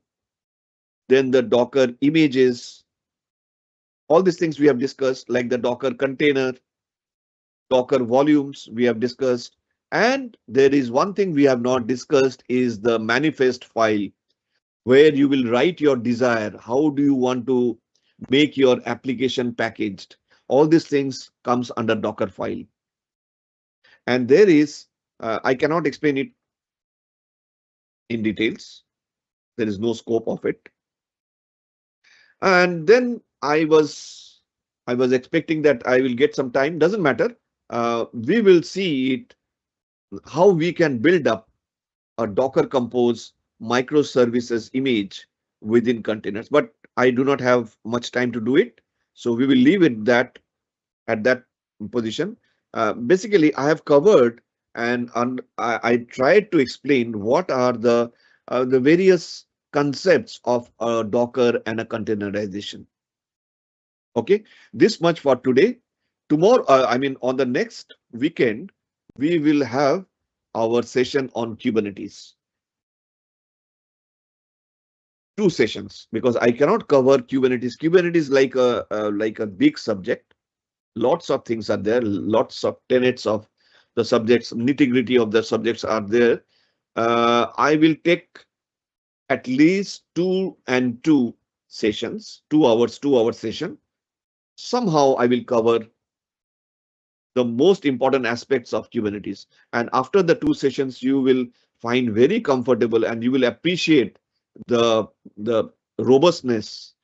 then the Docker images. All these things we have discussed, like the Docker container, Docker volumes we have discussed. And there is one thing we have not discussed is the manifest file, where you will write your desire. How do you want to make your application packaged? All these things comes under Docker file. And there is, I cannot explain it in details. There is no scope of it. And then I was expecting that I will get some time. Doesn't matter. We will see it, how we can build up a Docker Compose microservices image within containers. But I do not have much time to do it. So we will leave it at that position. Basically, I have covered and I tried to explain what are the various concepts of a Docker and a containerization. Okay, this much for today. Tomorrow, on the next weekend, we will have our session on Kubernetes. 2 sessions, because I cannot cover Kubernetes. Kubernetes is like a big subject. Lots of things are there. Lots of tenets of the subjects, nitty-gritty of the subjects are there. I will take at least 2 and 2 sessions, 2 hours, 2-hour session. Somehow I will cover the most important aspects of Kubernetes. And after the 2 sessions, you will find very comfortable and you will appreciate the robustness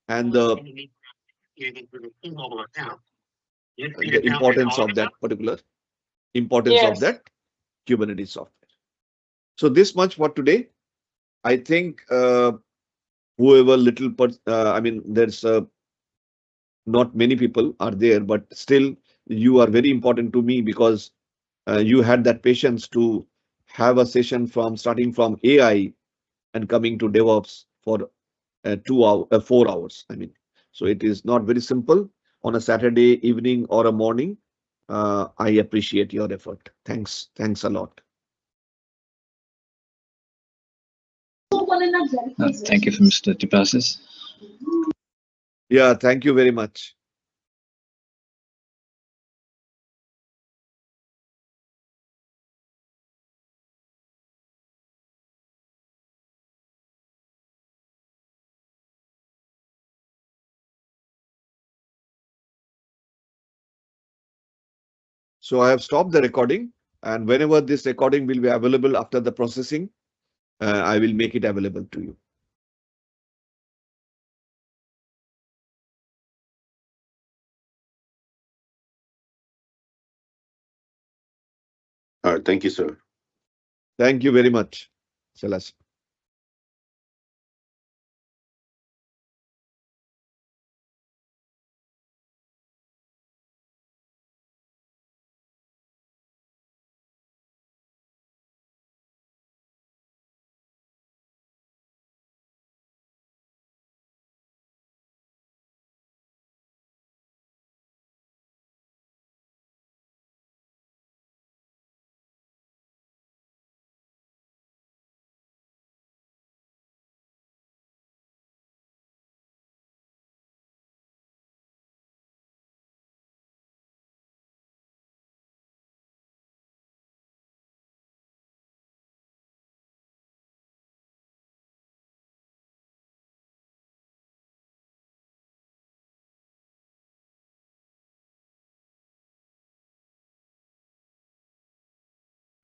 and the importance of that of that Kubernetes software. So this much for today. I think whoever there's not many people are there, but still you are very important to me, because you had that patience to have a session starting from AI and coming to DevOps for 4 hours. So it is not very simple on a Saturday evening or a morning. I appreciate your effort. Thanks a lot. Thank you, Mr. Debasis. Yeah, thank you very much. So I have stopped the recording, and whenever this recording will be available after the processing, I will make it available to you. Thank you, sir. Thank you very much, Silas.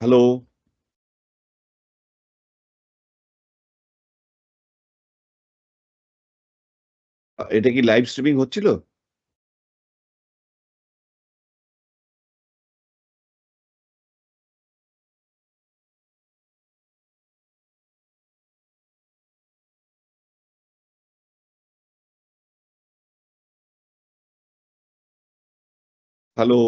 Hello, এটা কি live streaming হচ্ছিল? Hello.